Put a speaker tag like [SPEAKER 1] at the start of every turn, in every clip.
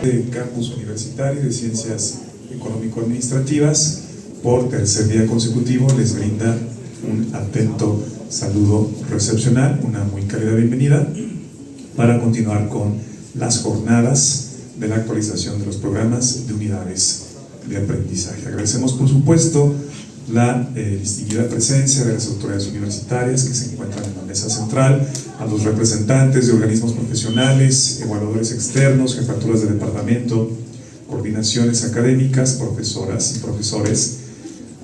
[SPEAKER 1] este campus universitario de Ciencias Económico-Administrativas, por tercer día consecutivo, les brinda un atento saludo recepcional, una muy cálida bienvenida, para continuar con las jornadas de la actualización de los programas de unidades de aprendizaje. Agradecemos, por supuesto, la distinguida presencia de las autoridades universitarias que se encuentran en la mesa central, a los representantes de organismos profesionales, evaluadores externos, jefaturas de departamento, coordinaciones académicas, profesoras y profesores,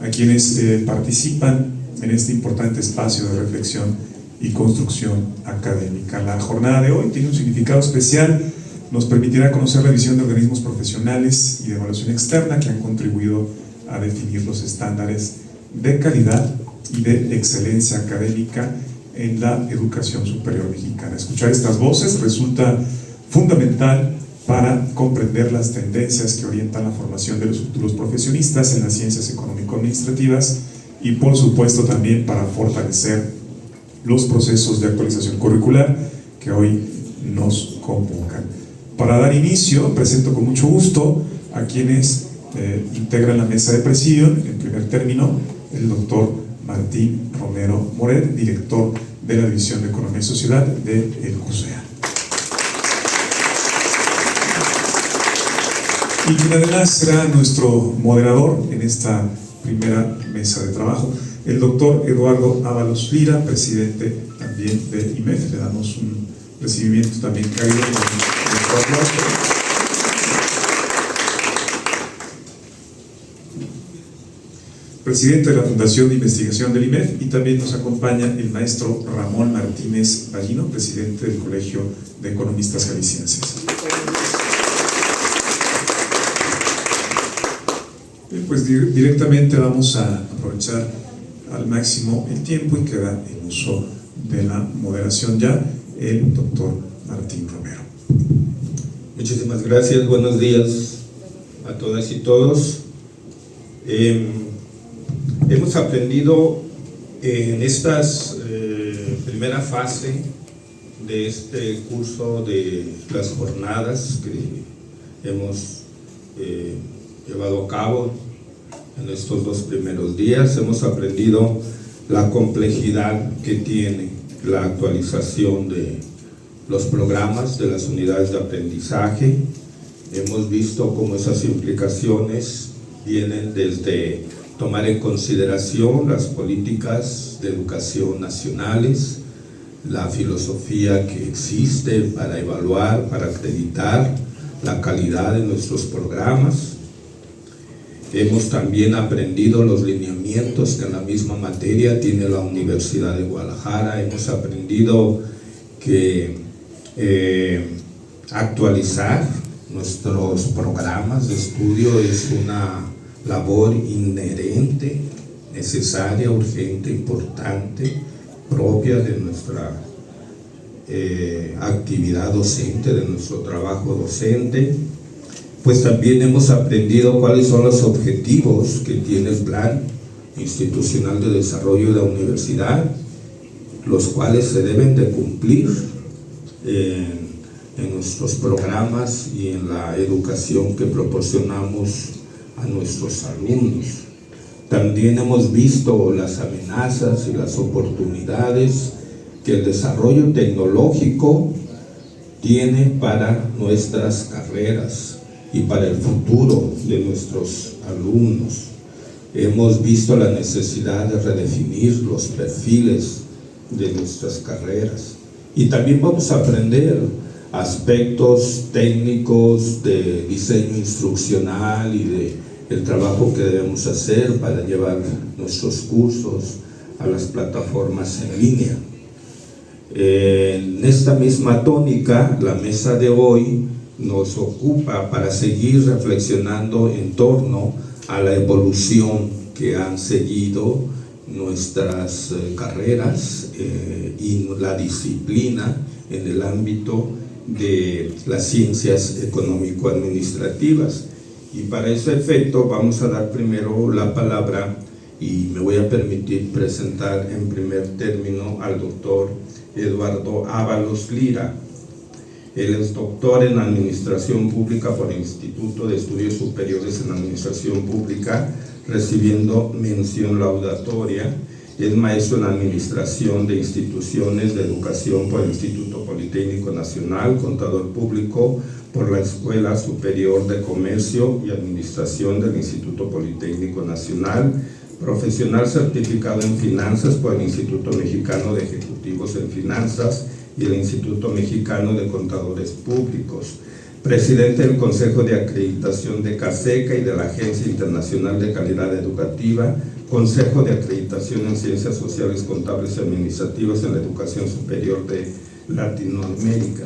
[SPEAKER 1] a quienes participan en este importante espacio de reflexión y construcción académica. La jornada de hoy tiene un significado especial, nos permitirá conocer la visión de organismos profesionales y de evaluación externa que han contribuido a definir los estándares de calidad y de excelencia académica en la educación superior mexicana. Escuchar estas voces resulta fundamental para comprender las tendencias que orientan la formación de los futuros profesionistas en las ciencias económico-administrativas y, por supuesto, también para fortalecer los procesos de actualización curricular que hoy nos convocan. Para dar inicio, presento con mucho gusto a quienes integran la mesa de presidium. En primer término, el doctor Martín Romero Moret, director de la División de Economía y Sociedad de el CUSEA. Y quien además será nuestro moderador en esta primera mesa de trabajo, el doctor Eduardo Ábalos Lira, presidente también de IMEF. Le damos un recibimiento también cálido con nuestro aplauso. Presidente de la Fundación de Investigación del IMEF, y también nos acompaña el maestro Ramón Martínez Ballino, presidente del Colegio de Economistas Jaliscienses. Pues directamente vamos a aprovechar al máximo el tiempo y queda en uso de la moderación ya el doctor Martín Romero.
[SPEAKER 2] Muchísimas gracias, buenos días a todas y todos. Hemos aprendido en esta primera fase de este curso de las jornadas que hemos llevado a cabo en estos 2 primeros días. Hemos aprendido la complejidad que tiene la actualización de los programas de las unidades de aprendizaje. Hemos visto cómo esas implicaciones vienen desde tomar en consideración las políticas de educación nacionales, la filosofía que existe para evaluar, para acreditar la calidad de nuestros programas. Hemos también aprendido los lineamientos que en la misma materia tiene la Universidad de Guadalajara. Hemos aprendido que actualizar nuestros programas de estudio es una labor inherente, necesaria, urgente, importante, propia de nuestra actividad docente, de nuestro trabajo docente. Pues también hemos aprendido cuáles son los objetivos que tiene el Plan Institucional de Desarrollo de la Universidad, los cuales se deben de cumplir en nuestros programas y en la educación que proporcionamos a nuestros alumnos. También hemos visto las amenazas y las oportunidades que el desarrollo tecnológico tiene para nuestras carreras y para el futuro de nuestros alumnos. Hemos visto la necesidad de redefinir los perfiles de nuestras carreras, y también vamos a aprender aspectos técnicos de diseño instruccional y del trabajo que debemos hacer para llevar nuestros cursos a las plataformas en línea. En esta misma tónica, la mesa de hoy nos ocupa para seguir reflexionando en torno a la evolución que han seguido nuestras carreras y la disciplina en el ámbito de las ciencias económico-administrativas. Y para ese efecto vamos a dar primero la palabra, y me voy a permitir presentar en primer término al doctor Eduardo Ábalos Lira. Él es doctor en Administración Pública por el Instituto de Estudios Superiores en Administración Pública, recibiendo mención laudatoria. Es maestro en Administración de Instituciones de Educación por el Instituto Politécnico Nacional, contador público por la Escuela Superior de Comercio y Administración del Instituto Politécnico Nacional, profesional certificado en Finanzas por el Instituto Mexicano de Ejecutivos en Finanzas y el Instituto Mexicano de Contadores Públicos, presidente del Consejo de Acreditación de CASECA y de la Agencia Internacional de Calidad Educativa, Consejo de Acreditación en Ciencias Sociales, Contables y Administrativas en la Educación Superior de Latinoamérica.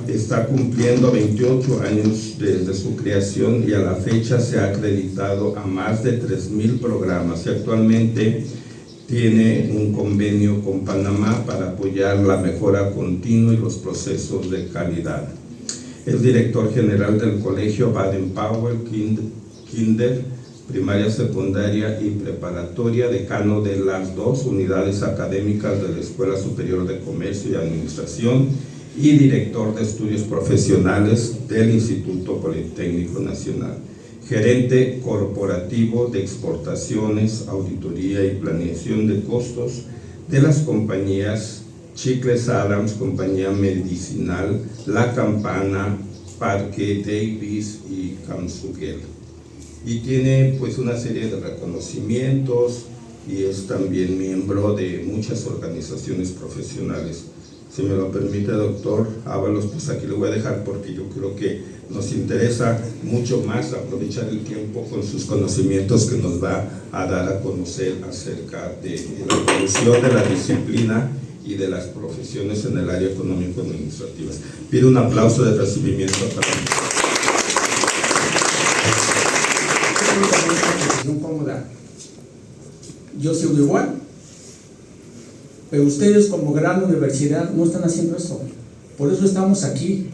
[SPEAKER 2] Está cumpliendo 28 años desde su creación y a la fecha se ha acreditado a más de 3,000 programas y actualmente tiene un convenio con Panamá para apoyar la mejora continua y los procesos de calidad. Es director general del Colegio Baden-Powell Kinder, primaria, secundaria y preparatoria, decano de las 2 unidades académicas de la Escuela Superior de Comercio y Administración y director de estudios profesionales del Instituto Politécnico Nacional, gerente corporativo de exportaciones, auditoría y planeación de costos de las compañías Chicles Adams, Compañía Medicinal, La Campana, Parque Davis y Camsugel. Y tiene pues una serie de reconocimientos y es también miembro de muchas organizaciones profesionales. Si me lo permite, doctor Ábalos, pues aquí lo voy a dejar porque yo creo que nos interesa mucho más aprovechar el tiempo con sus conocimientos que nos va a dar a conocer acerca de la evolución de la disciplina y de las profesiones en el área económico-administrativas. Pido un aplauso de recibimiento para mí.
[SPEAKER 3] Yo sigo igual, pero ustedes como gran universidad no están haciendo eso. Por eso estamos aquí,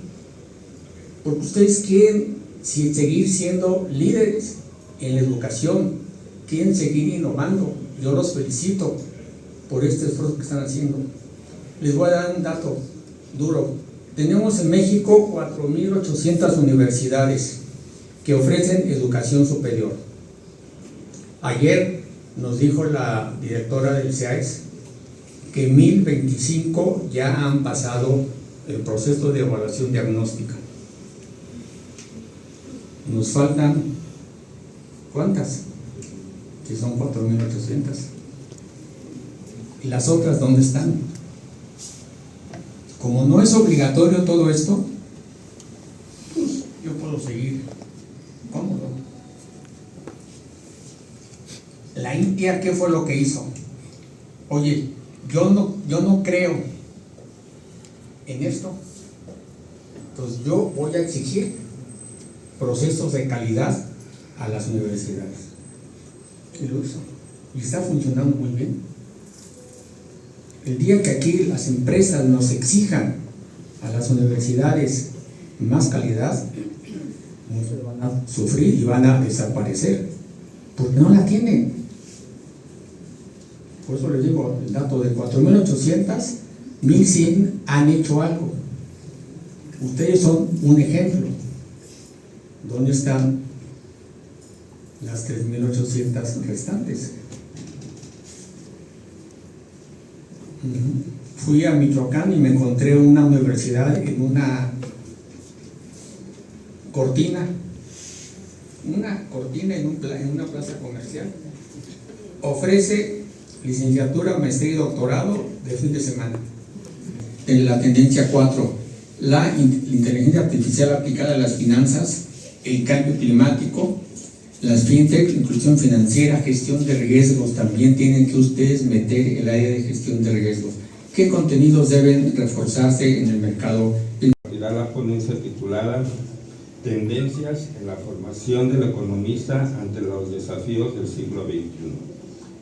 [SPEAKER 3] porque ustedes quieren seguir siendo líderes en la educación, quieren seguir innovando. Yo los felicito por este esfuerzo que están haciendo. Les voy a dar un dato duro. Tenemos en México 4,800 universidades que ofrecen educación superior. Ayer nos dijo la directora del CEAES que 1,025 ya han pasado el proceso de evaluación diagnóstica. Nos faltan, ¿cuántas? Que son 4,800. ¿Y las otras dónde están? Como no es obligatorio todo esto, pues yo puedo seguir cómodo. La India, ¿qué fue lo que hizo? Oye, yo no creo en esto, entonces yo voy a exigir procesos de calidad a las universidades. Y lo hizo, y está funcionando muy bien. El día que aquí las empresas nos exijan a las universidades más calidad, muchos van a sufrir y van a desaparecer, porque no la tienen. Por eso les digo, el dato de 4,800, 1,100 han hecho algo. Ustedes son un ejemplo. ¿Dónde están las 3,800 restantes? Fui a Michoacán y me encontré una universidad en una cortina en una plaza comercial. Ofrece licenciatura, maestría y doctorado de fin de semana. En la tendencia 4, la inteligencia artificial aplicada a las finanzas, el cambio climático, las fintech, inclusión financiera, gestión de riesgos. También tienen que ustedes meter el área de gestión de riesgos. ¿Qué contenidos deben reforzarse en el mercado?
[SPEAKER 2] La ponencia titulada Tendencias en la formación del economista ante los desafíos del siglo XXI.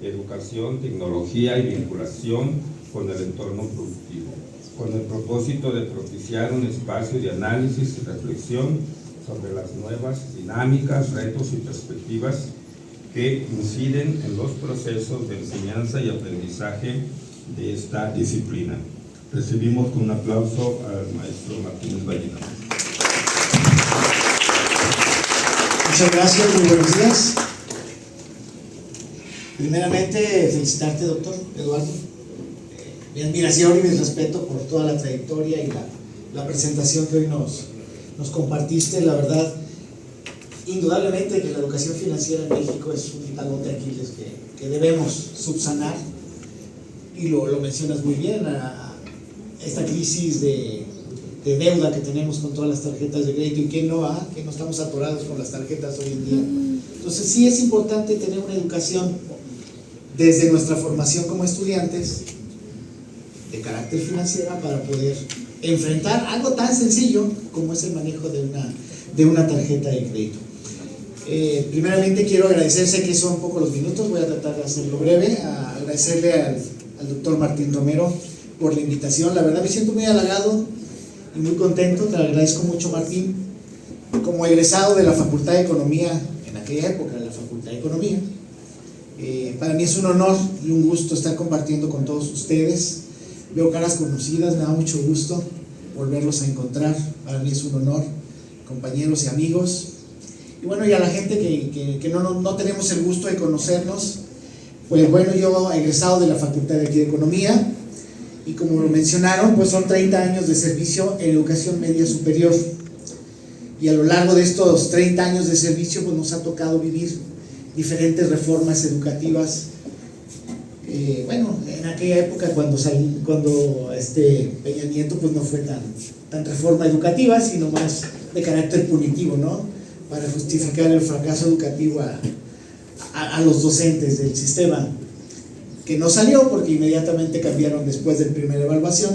[SPEAKER 2] Educación, tecnología y vinculación con el entorno productivo, con el propósito de propiciar un espacio de análisis y reflexión sobre las nuevas dinámicas, retos y perspectivas que inciden en los procesos de enseñanza y aprendizaje de esta disciplina. Recibimos con un aplauso al maestro Martínez Ballina.
[SPEAKER 4] Muchas gracias, muy buenos días. Primeramente, felicitarte, doctor Eduardo. Mi admiración y mi respeto por toda la trayectoria y la presentación que hoy nos compartiste. La verdad, indudablemente que la educación financiera en México es un talón de Aquiles que debemos subsanar, y lo mencionas muy bien, a esta crisis de deuda que tenemos con todas las tarjetas de crédito, y que no estamos atorados con las tarjetas hoy en día. Entonces sí es importante tener una educación desde nuestra formación como estudiantes de carácter financiera para poder enfrentar algo tan sencillo como es el manejo de una tarjeta de crédito. Primeramente quiero agradecer, sé que son pocos los minutos, voy a tratar de hacerlo breve, agradecerle al doctor Martín Romero por la invitación. La verdad me siento muy halagado y muy contento, te agradezco mucho, Martín. Como egresado de la Facultad de Economía, en aquella época de la Facultad de Economía, para mí es un honor y un gusto estar compartiendo con todos ustedes. Veo caras conocidas, me da mucho gusto volverlos a encontrar, para mí es un honor, compañeros y amigos. Y bueno, y a la gente que no tenemos el gusto de conocernos, pues bueno, yo egresado de la Facultad de Economía, y como lo mencionaron, pues son 30 años de servicio en educación media superior, y a lo largo de estos 30 años de servicio pues nos ha tocado vivir diferentes reformas educativas. Bueno, en aquella época cuando Peña Nieto pues no fue tan reforma educativa, sino más de carácter punitivo, ¿no? Para justificar el fracaso educativo a los docentes del sistema, que no salió porque inmediatamente cambiaron después de la primera evaluación,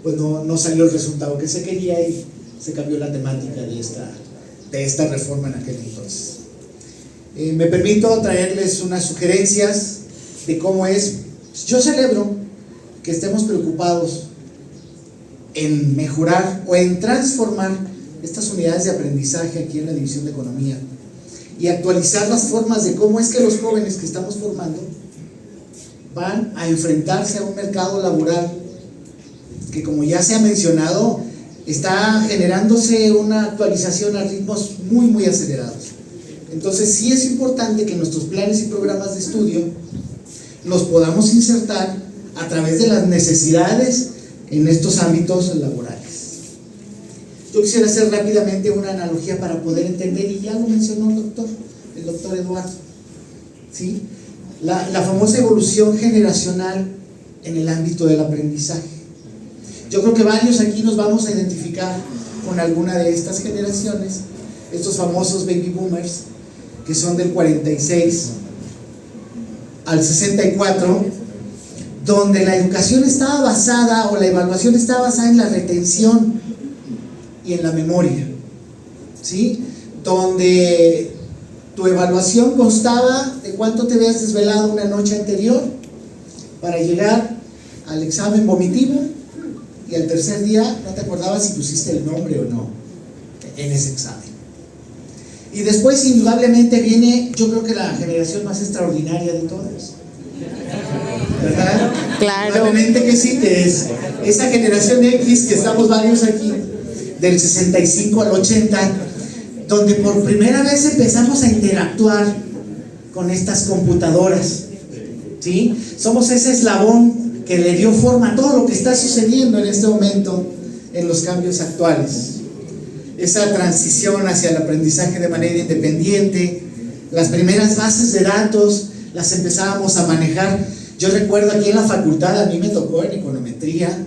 [SPEAKER 4] pues no salió el resultado que se quería y se cambió la temática de esta reforma en aquel entonces. Me permito traerles unas sugerencias de cómo es. Yo celebro que estemos preocupados en mejorar o en transformar estas unidades de aprendizaje aquí en la División de Economía y actualizar las formas de cómo es que los jóvenes que estamos formando van a enfrentarse a un mercado laboral que, como ya se ha mencionado, está generándose una actualización a ritmos muy acelerados. Entonces sí es importante que nuestros planes y programas de estudio los podamos insertar a través de las necesidades en estos ámbitos laborales. Yo quisiera hacer rápidamente una analogía para poder entender, y ya lo mencionó el doctor Eduardo, ¿sí? La famosa evolución generacional en el ámbito del aprendizaje. Yo creo que varios aquí nos vamos a identificar con alguna de estas generaciones, estos famosos baby boomers, que son del 46 al 64, donde la educación estaba basada, o la evaluación estaba basada en la retención y en la memoria, ¿sí? Donde tu evaluación constaba de cuánto te habías desvelado una noche anterior para llegar al examen vomitivo, y al tercer día no te acordabas si pusiste el nombre o no en ese examen. Y después indudablemente viene, yo creo que la generación más extraordinaria de todas, ¿verdad?
[SPEAKER 5] Claro.
[SPEAKER 4] Indudablemente que sí, que es esa generación X, que estamos varios aquí, del 65 al 80, donde por primera vez empezamos a interactuar con estas computadoras, ¿sí? Somos ese eslabón que le dio forma a todo lo que está sucediendo en este momento en los cambios actuales. Esa transición hacia el aprendizaje de manera independiente, las primeras bases de datos las empezábamos a manejar. Yo recuerdo aquí en la facultad, a mí me tocó en econometría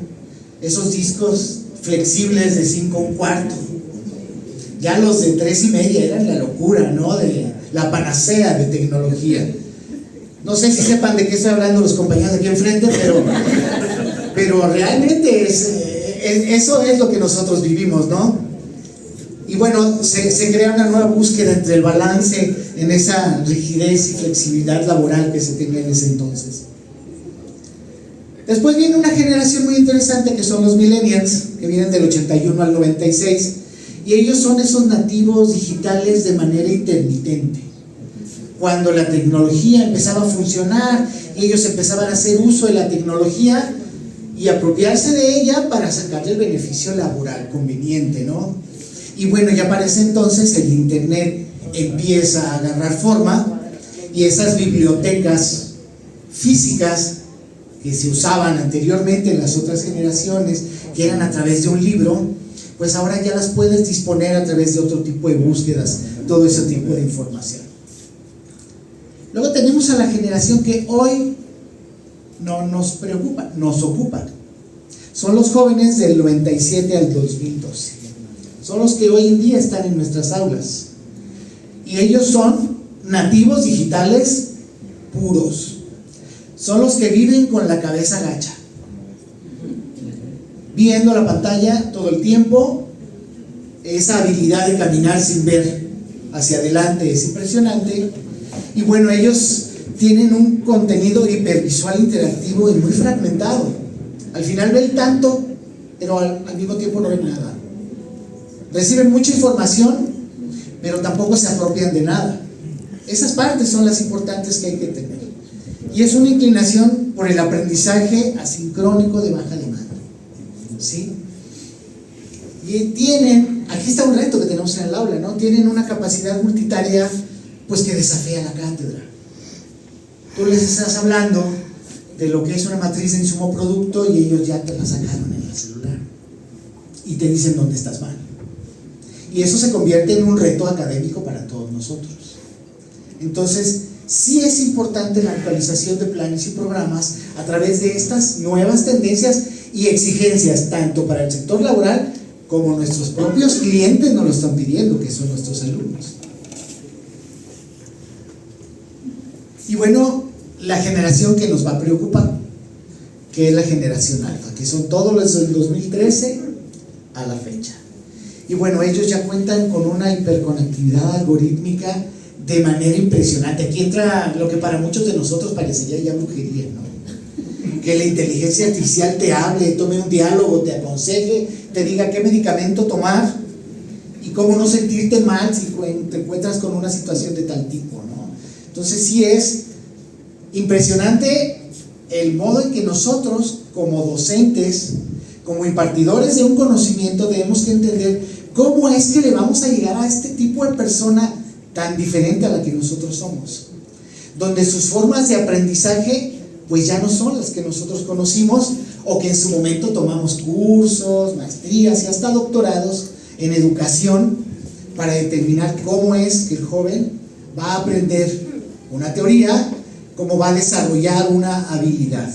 [SPEAKER 4] esos discos flexibles de 5/4. Ya los de 3,5 eran la locura, ¿no? De la panacea de tecnología. No sé si sepan de qué estoy hablando los compañeros de aquí enfrente, pero realmente eso es lo que nosotros vivimos, ¿no? Y bueno, se crea una nueva búsqueda entre el balance en esa rigidez y flexibilidad laboral que se tenía en ese entonces. Después viene una generación muy interesante, que son los millennials, que vienen del 81 al 96, y ellos son esos nativos digitales de manera intermitente. Cuando la tecnología empezaba a funcionar y ellos empezaban a hacer uso de la tecnología, y apropiarse de ella para sacarle el beneficio laboral conveniente, ¿no? Y bueno, ya para ese entonces el internet empieza a agarrar forma y esas bibliotecas físicas que se usaban anteriormente en las otras generaciones, que eran a través de un libro, pues ahora ya las puedes disponer a través de otro tipo de búsquedas, todo ese tipo de información. Luego tenemos a la generación que hoy no nos preocupa, nos ocupa. Son los jóvenes del 97 al 2012. Son los que hoy en día están en nuestras aulas. Y ellos son nativos digitales puros. Son los que viven con la cabeza gacha, viendo la pantalla todo el tiempo. Esa habilidad de caminar sin ver hacia adelante es impresionante. Y bueno, ellos tienen un contenido hipervisual interactivo y muy fragmentado. Al final ven tanto, pero al mismo tiempo no ven nada. Reciben mucha información, pero tampoco se apropian de nada. Esas partes son las importantes que hay que tener. Y es una inclinación por el aprendizaje asincrónico de baja demanda, ¿sí? Y tienen, aquí está un reto que tenemos en el aula, ¿no? Tienen una capacidad multitarea, pues que desafía la cátedra. Tú les estás hablando de lo que es una matriz de insumo producto y ellos ya te la sacaron en el celular y te dicen dónde estás mal. Y eso se convierte en un reto académico para todos nosotros. Entonces, sí es importante la actualización de planes y programas a través de estas nuevas tendencias y exigencias, tanto para el sector laboral como nuestros propios clientes nos lo están pidiendo, que son nuestros alumnos. Y bueno, la generación que nos va a preocupar, que es la generación alfa, que son todos los del 2013 a la fecha. Y bueno, ellos ya cuentan con una hiperconectividad algorítmica de manera impresionante. Aquí entra lo que para muchos de nosotros parecería ya brujería, ¿no? Que la inteligencia artificial te hable, tome un diálogo, te aconseje, te diga qué medicamento tomar y cómo no sentirte mal si te encuentras con una situación de tal tipo, ¿no? Entonces sí es impresionante el modo en que nosotros, como docentes, como impartidores de un conocimiento, debemos que entender cómo es que le vamos a llegar a este tipo de persona tan diferente a la que nosotros somos, donde sus formas de aprendizaje pues ya no son las que nosotros conocimos o que en su momento tomamos cursos, maestrías y hasta doctorados en educación para determinar cómo es que el joven va a aprender una teoría, cómo va a desarrollar una habilidad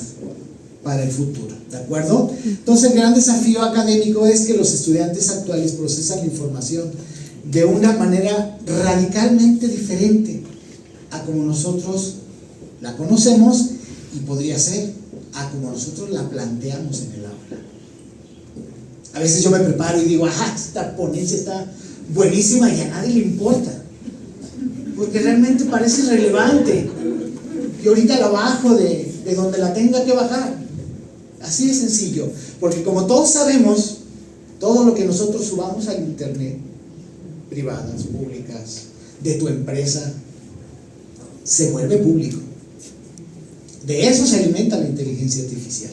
[SPEAKER 4] para el futuro, ¿de acuerdo? Entonces el gran desafío académico es que los estudiantes actuales procesan la información de una manera radicalmente diferente a como nosotros la conocemos y podría ser a como nosotros la planteamos en el aula. A veces yo me preparo y digo, ajá, esta ponencia está buenísima y a nadie le importa, porque realmente parece irrelevante y ahorita la bajo de donde la tenga que bajar. Así de sencillo, porque como todos sabemos, todo lo que nosotros subamos al internet, privadas, públicas, de tu empresa, se vuelve público. De eso se alimenta la inteligencia artificial.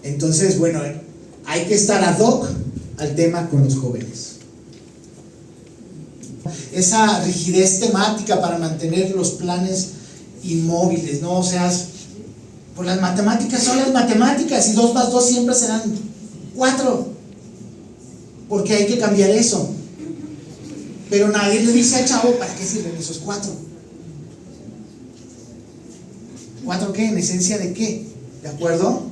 [SPEAKER 4] Entonces, bueno, hay que estar ad hoc al tema con los jóvenes. Esa rigidez temática para mantener los planes inmóviles, ¿no? O sea, pues las matemáticas son las matemáticas y 2 más 2 siempre serán 4, porque hay que cambiar eso. Pero nadie le dice al chavo para qué sirven esos 4. ¿4 qué? ¿En esencia de qué? ¿De acuerdo?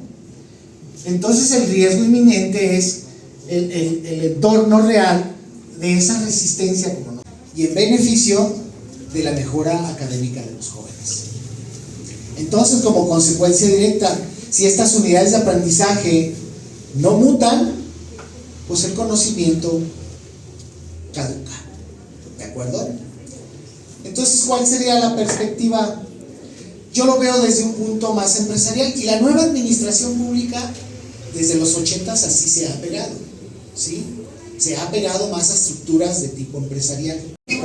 [SPEAKER 4] Entonces el riesgo inminente es el entorno real de esa resistencia como no, y en beneficio de la mejora académica de los jóvenes. Entonces, como consecuencia directa, si estas unidades de aprendizaje no mutan, pues el conocimiento caduca. ¿De acuerdo? Entonces, ¿cuál sería la perspectiva? Yo lo veo desde un punto más empresarial, y la nueva administración pública desde los 80s así se ha pegado, ¿sí? Se ha pegado más a estructuras de tipo empresarial.
[SPEAKER 5] Hola.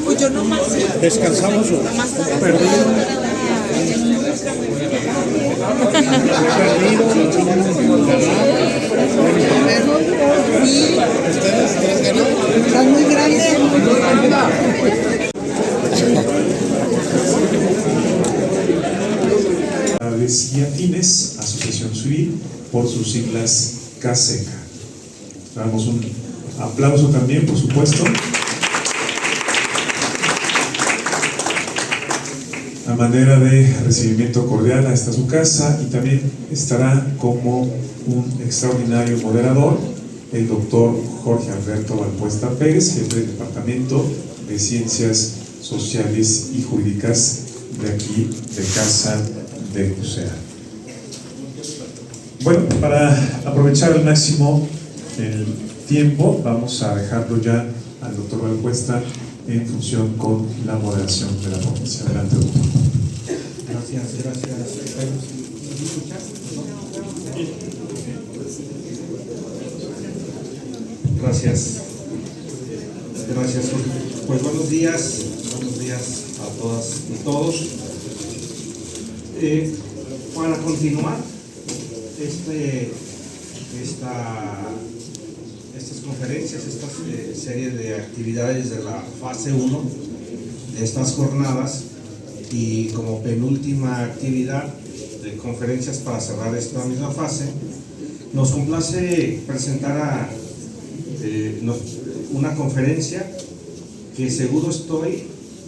[SPEAKER 5] Pues yo nomás.
[SPEAKER 6] Descansamos o
[SPEAKER 5] Estás muy grande.
[SPEAKER 1] Y afines, Asociación Civil, por sus siglas CASECA. Damos un aplauso también, por supuesto. A manera de recibimiento cordial a esta su casa, y también estará como un extraordinario moderador el doctor Jorge Alberto Valpuesta Pérez, jefe del Departamento de Ciencias Sociales y Jurídicas de aquí, de Casa de UCEA. Bueno, para aprovechar al máximo el tiempo, vamos a dejarlo ya al doctor Valpuesta en función con la moderación de la ponencia. Adelante, doctor.
[SPEAKER 6] Gracias. ¿Me escuchas? Gracias. Pues buenos días a todas y todos. Para continuar estas conferencias, esta serie de actividades de la fase 1 de estas jornadas, y como penúltima actividad de conferencias para cerrar esta misma fase, nos complace presentar una conferencia que seguro estoy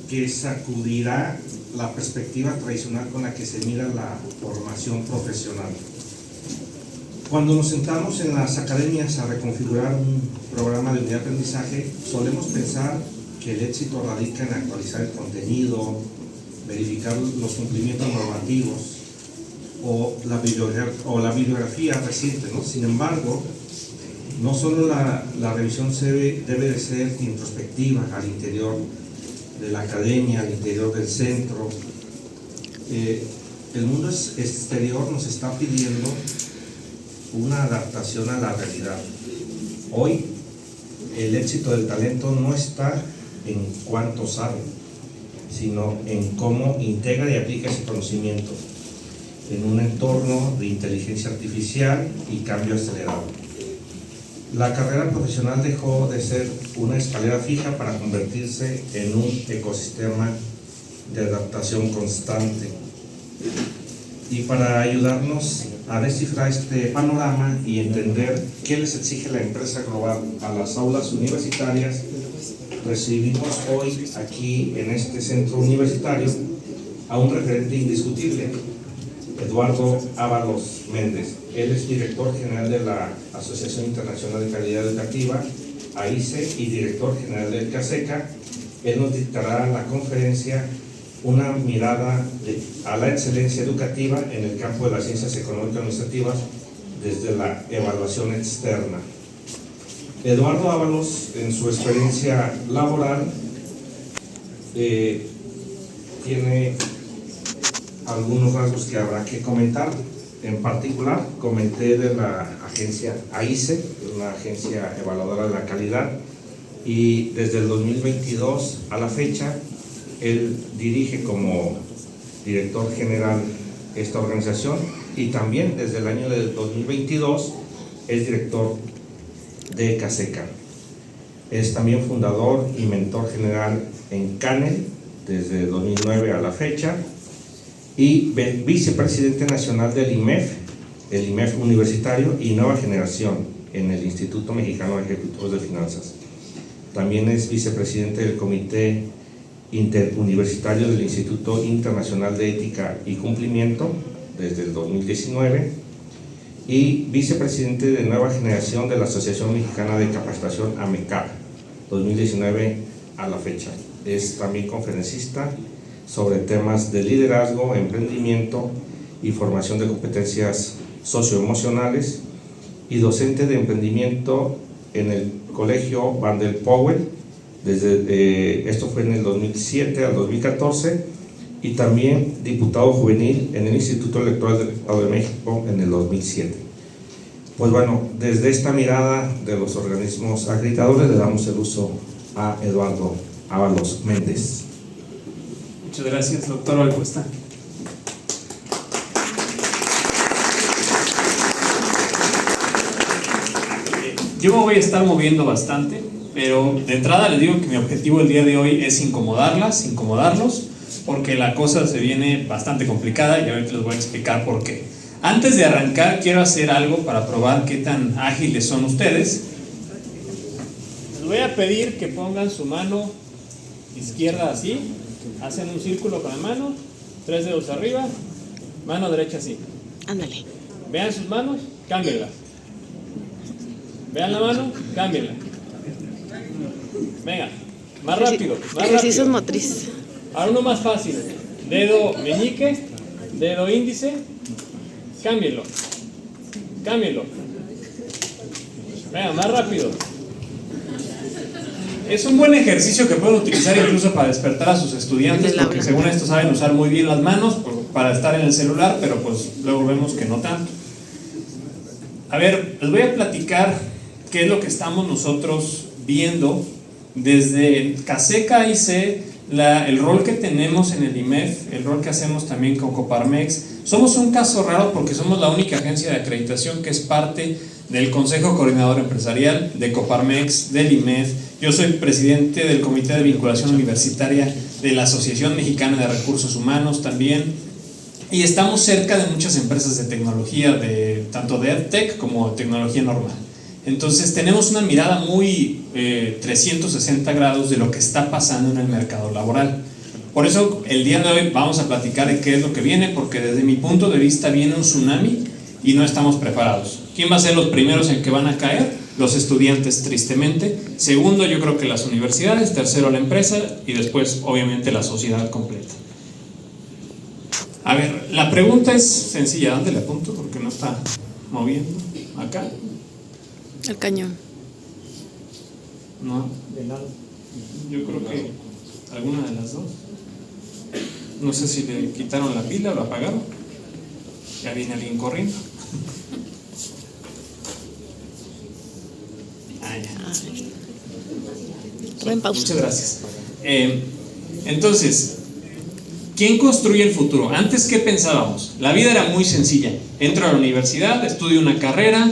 [SPEAKER 6] que sacudirá la perspectiva tradicional con la que se mira la formación profesional. Cuando nos sentamos en las academias a reconfigurar un programa de unidad de aprendizaje, solemos pensar que el éxito radica en actualizar el contenido, verificar los cumplimientos normativos o la bibliografía reciente, ¿no? Sin embargo, no solo la revisión debe de ser introspectiva al interior de la academia, al interior del centro. El mundo exterior nos está pidiendo una adaptación a la realidad. Hoy, el éxito del talento no está en cuánto sabe, sino en cómo integra y aplica ese conocimiento en un entorno de inteligencia artificial y cambio acelerado. La carrera profesional dejó de ser una escalera fija para convertirse en un ecosistema de adaptación constante. Y para ayudarnos a descifrar este panorama y entender qué les exige la empresa global a las aulas universitarias, recibimos hoy aquí en este centro universitario a un referente indiscutible, Eduardo Ábalos Méndez. Él es director general de la Asociación Internacional de Calidad Educativa, AICE, y director general del CASECA. Él nos dictará la conferencia Una mirada a la excelencia educativa en el campo de las ciencias económicas administrativas desde la evaluación externa. Eduardo Ábalos, en su experiencia laboral, tiene algunos rasgos que habrá que comentar. En particular, comenté de la agencia AICE, una agencia evaluadora de la calidad, y desde el 2022 a la fecha, él dirige como director general esta organización, y también desde el año del 2022 es director de CASECA. Es también fundador y mentor general en CANEL desde el 2009 a la fecha, y vicepresidente nacional del IMEF, el IMEF Universitario y Nueva Generación en el Instituto Mexicano de Ejecutivos de Finanzas. También es vicepresidente del Comité Interuniversitario del Instituto Internacional de Ética y Cumplimiento desde el 2019 y vicepresidente de Nueva Generación de la Asociación Mexicana de Capacitación AMECAP 2019 a la fecha. Es también conferencista sobre temas de liderazgo, emprendimiento y formación de competencias socioemocionales y docente de emprendimiento en el Colegio Van der Powell, esto fue en el 2007 al 2014, y también diputado juvenil en el Instituto Electoral del Estado de México en el 2007. Pues bueno, desde esta mirada de los organismos acreditadores le damos el uso a Eduardo Ábalos Méndez.
[SPEAKER 7] Muchas gracias, doctor Valcuesta. Yo me voy a estar moviendo bastante, pero de entrada les digo que mi objetivo el día de hoy es incomodarlos, porque la cosa se viene bastante complicada y ahorita les voy a explicar por qué. Antes de arrancar, quiero hacer algo para probar qué tan ágiles son ustedes. Les voy a pedir que pongan su mano izquierda así, hacen un círculo con la mano, 3 dedos arriba, mano derecha así.
[SPEAKER 5] Ándale.
[SPEAKER 7] Vean sus manos, cámbienlas. Vean la mano, cámbienla. Venga, más rápido, más
[SPEAKER 5] Ejercicios
[SPEAKER 7] rápido.
[SPEAKER 5] motriz.
[SPEAKER 7] Ahora uno más fácil. Dedo meñique, dedo índice, cámbienlo. Cámbienlo. Venga, más rápido. Es un buen ejercicio que pueden utilizar incluso para despertar a sus estudiantes, porque según esto saben usar muy bien las manos para estar en el celular, pero pues luego vemos que no tanto. A ver, les voy a platicar qué es lo que estamos nosotros viendo desde CASECA IC, el rol que tenemos en el IMEF, el rol que hacemos también con Coparmex. Somos un caso raro porque somos la única agencia de acreditación que es parte del Consejo Coordinador Empresarial, de Coparmex, del IMEF. Yo soy presidente del Comité de Vinculación Universitaria de la Asociación Mexicana de Recursos Humanos también. Y estamos cerca de muchas empresas de tecnología, tanto de EdTech como de tecnología normal. Entonces tenemos una mirada muy 360 grados de lo que está pasando en el mercado laboral. Por eso el día de hoy vamos a platicar de qué es lo que viene, porque desde mi punto de vista viene un tsunami y no estamos preparados. ¿Quién va a ser los primeros en que van a caer? Los estudiantes, tristemente. Segundo, yo creo que las universidades. Tercero, la empresa. Y después, obviamente, la sociedad completa. A ver, la pregunta es sencilla. ¿Dónde le apunto? Porque no está moviendo. ¿Acá?
[SPEAKER 5] El cañón.
[SPEAKER 7] No, de lado. Yo creo que alguna de las dos. No sé si le quitaron la pila o la apagaron. Ya viene alguien corriendo. Ah, ya.
[SPEAKER 5] Buen pausa.
[SPEAKER 7] Muchas gracias. Entonces, ¿quién construye el futuro? Antes, ¿qué pensábamos? La vida era muy sencilla. Entro a la universidad, estudio una carrera,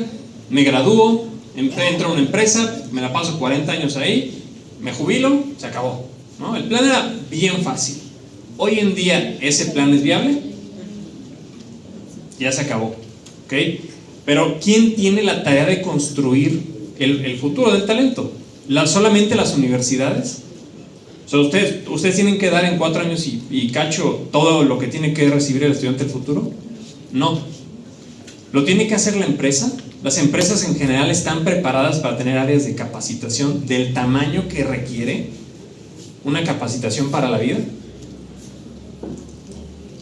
[SPEAKER 7] me gradúo, entro a una empresa, me la paso 40 años ahí, me jubilo, se acabó, ¿no? El plan era bien fácil. Hoy en día, ¿ese plan es viable? Ya se acabó, ¿ok? Pero ¿quién tiene la tarea de construir el futuro del talento? ¿Solamente las universidades? O sea, ¿ustedes tienen que dar en 4 años y cacho todo lo que tiene que recibir el estudiante del futuro? No. ¿Lo tiene que hacer la empresa? Las empresas en general están preparadas para tener áreas de capacitación del tamaño que requiere una capacitación para la vida.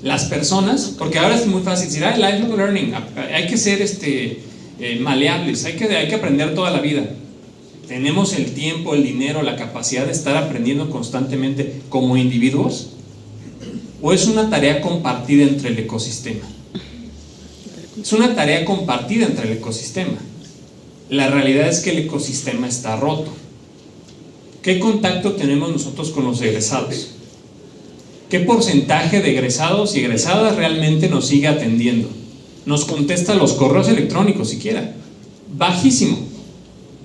[SPEAKER 7] Las personas, porque ahora es muy fácil decir, lifelong learning, hay que ser maleables, hay que aprender toda la vida. ¿Tenemos el tiempo, el dinero, la capacidad de estar aprendiendo constantemente como individuos? ¿O es una tarea compartida entre el ecosistema? Es una tarea compartida entre el ecosistema. La realidad es que el ecosistema está roto. ¿Qué contacto tenemos nosotros con los egresados? ¿Qué porcentaje de egresados y egresadas realmente nos sigue atendiendo? Nos contesta los correos electrónicos siquiera. Bajísimo,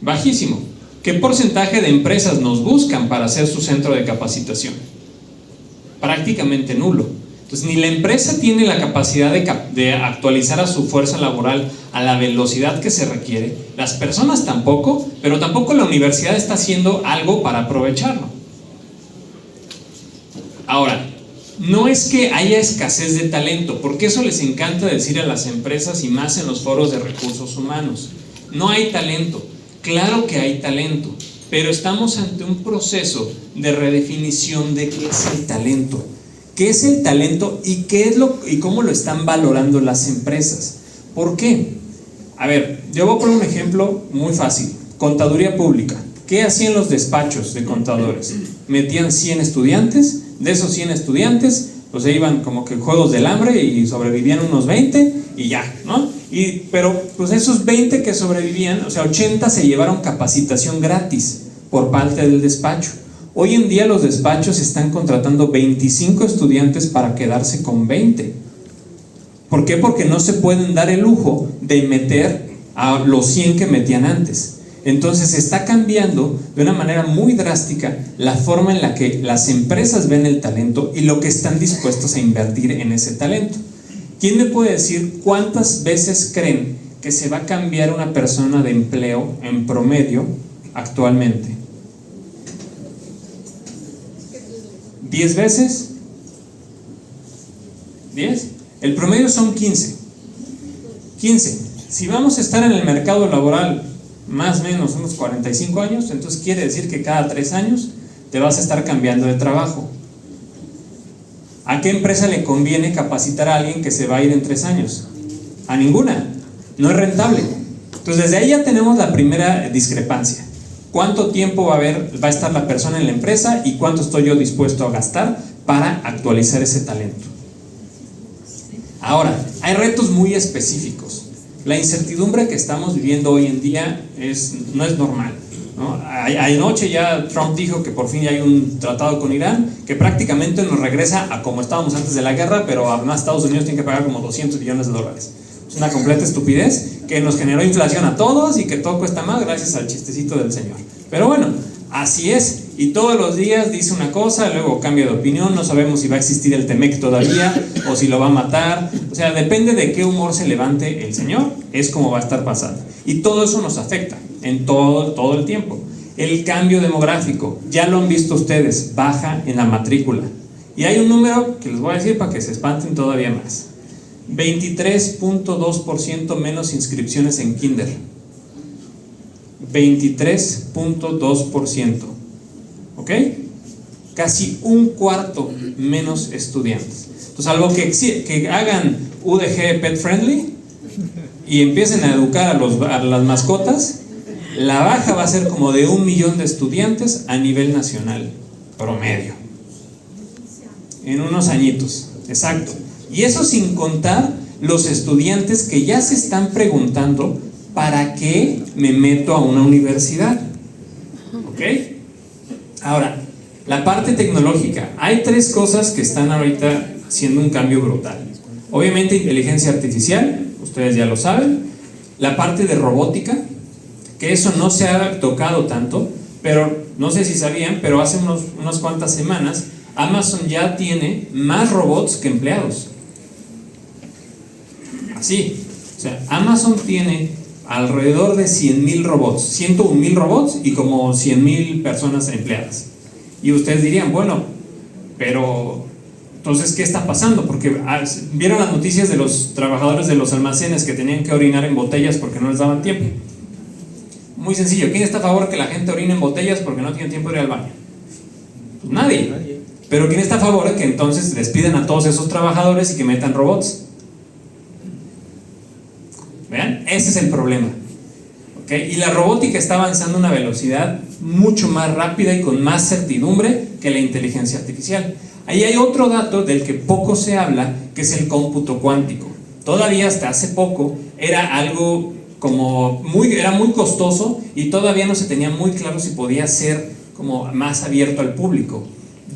[SPEAKER 7] bajísimo. ¿Qué porcentaje de empresas nos buscan para ser su centro de capacitación? Prácticamente nulo. Entonces, ni la empresa tiene la capacidad de actualizar a su fuerza laboral a la velocidad que se requiere, las personas tampoco, pero tampoco la universidad está haciendo algo para aprovecharlo. Ahora, no es que haya escasez de talento, porque eso les encanta decir a las empresas y más en los foros de recursos humanos. No hay talento, claro que hay talento, pero estamos ante un proceso de redefinición de qué es el talento. ¿Qué es el talento y cómo lo están valorando las empresas? ¿Por qué? A ver, yo voy a poner un ejemplo muy fácil. Contaduría pública. ¿Qué hacían los despachos de contadores? Metían 100 estudiantes, de esos 100 estudiantes, pues se iban como que juegos del hambre y sobrevivían unos 20 y ya, ¿no? Pero pues esos 20 que sobrevivían, o sea, 80 se llevaron capacitación gratis por parte del despacho. Hoy en día los despachos están contratando 25 estudiantes para quedarse con 20. ¿Por qué? Porque no se pueden dar el lujo de meter a los 100 que metían antes. Entonces se está cambiando de una manera muy drástica la forma en la que las empresas ven el talento y lo que están dispuestos a invertir en ese talento. ¿Quién me puede decir cuántas veces creen que se va a cambiar una persona de empleo en promedio actualmente? ¿10 veces? ¿10? El promedio son 15. 15. Si vamos a estar en el mercado laboral más o menos unos 45 años, entonces quiere decir que cada 3 años te vas a estar cambiando de trabajo. ¿A qué empresa le conviene capacitar a alguien que se va a ir en 3 años? A ninguna. No es rentable. Entonces desde ahí ya tenemos la primera discrepancia. ¿Cuánto tiempo va a estar la persona en la empresa y cuánto estoy yo dispuesto a gastar para actualizar ese talento? Ahora, hay retos muy específicos. La incertidumbre que estamos viviendo hoy en día no es normal, ¿no? Anoche ya Trump dijo que por fin ya hay un tratado con Irán que prácticamente nos regresa a como estábamos antes de la guerra, pero además Estados Unidos tiene que pagar como $200 billones. Es una completa estupidez que nos generó inflación a todos y que todo cuesta más gracias al chistecito del señor. Pero bueno, así es. Y todos los días dice una cosa, luego cambia de opinión, no sabemos si va a existir el Temec todavía o si lo va a matar. O sea, depende de qué humor se levante el señor, es como va a estar pasando. Y todo eso nos afecta en todo el tiempo. El cambio demográfico, ya lo han visto ustedes, baja en la matrícula. Y hay un número que les voy a decir para que se espanten todavía más. 23.2% menos inscripciones en kinder. 23.2%. ¿Ok? Casi un cuarto menos estudiantes. Entonces, algo que hagan UDG Pet Friendly y empiecen a educar a las mascotas, la baja va a ser como de 1 millón de estudiantes a nivel nacional, promedio. En unos añitos, exacto. Y eso sin contar los estudiantes que ya se están preguntando ¿para qué me meto a una universidad? ¿Ok? Ahora, la parte tecnológica. Hay 3 cosas que están ahorita haciendo un cambio brutal. Obviamente inteligencia artificial, ustedes ya lo saben. La parte de robótica, que eso no se ha tocado tanto, pero no sé si sabían, pero hace unas cuantas semanas Amazon ya tiene más robots que empleados. Así, o sea, Amazon tiene alrededor de 100,000 robots, 101,000 robots y como 100,000 personas empleadas. Y ustedes dirían, bueno, pero entonces, ¿qué está pasando? Porque vieron las noticias de los trabajadores de los almacenes que tenían que orinar en botellas porque no les daban tiempo. Muy sencillo, ¿quién está a favor de que la gente orine en botellas porque no tiene tiempo de ir al baño? Pues nadie. Pero ¿quién está a favor de que entonces despidan a todos esos trabajadores y que metan robots? ¿Vean? Ese es el problema. ¿Okay? Y la robótica está avanzando a una velocidad mucho más rápida y con más certidumbre que la inteligencia artificial. Ahí hay otro dato del que poco se habla, que es el cómputo cuántico. Todavía hasta hace poco era algo era muy costoso y todavía no se tenía muy claro si podía ser como más abierto al público.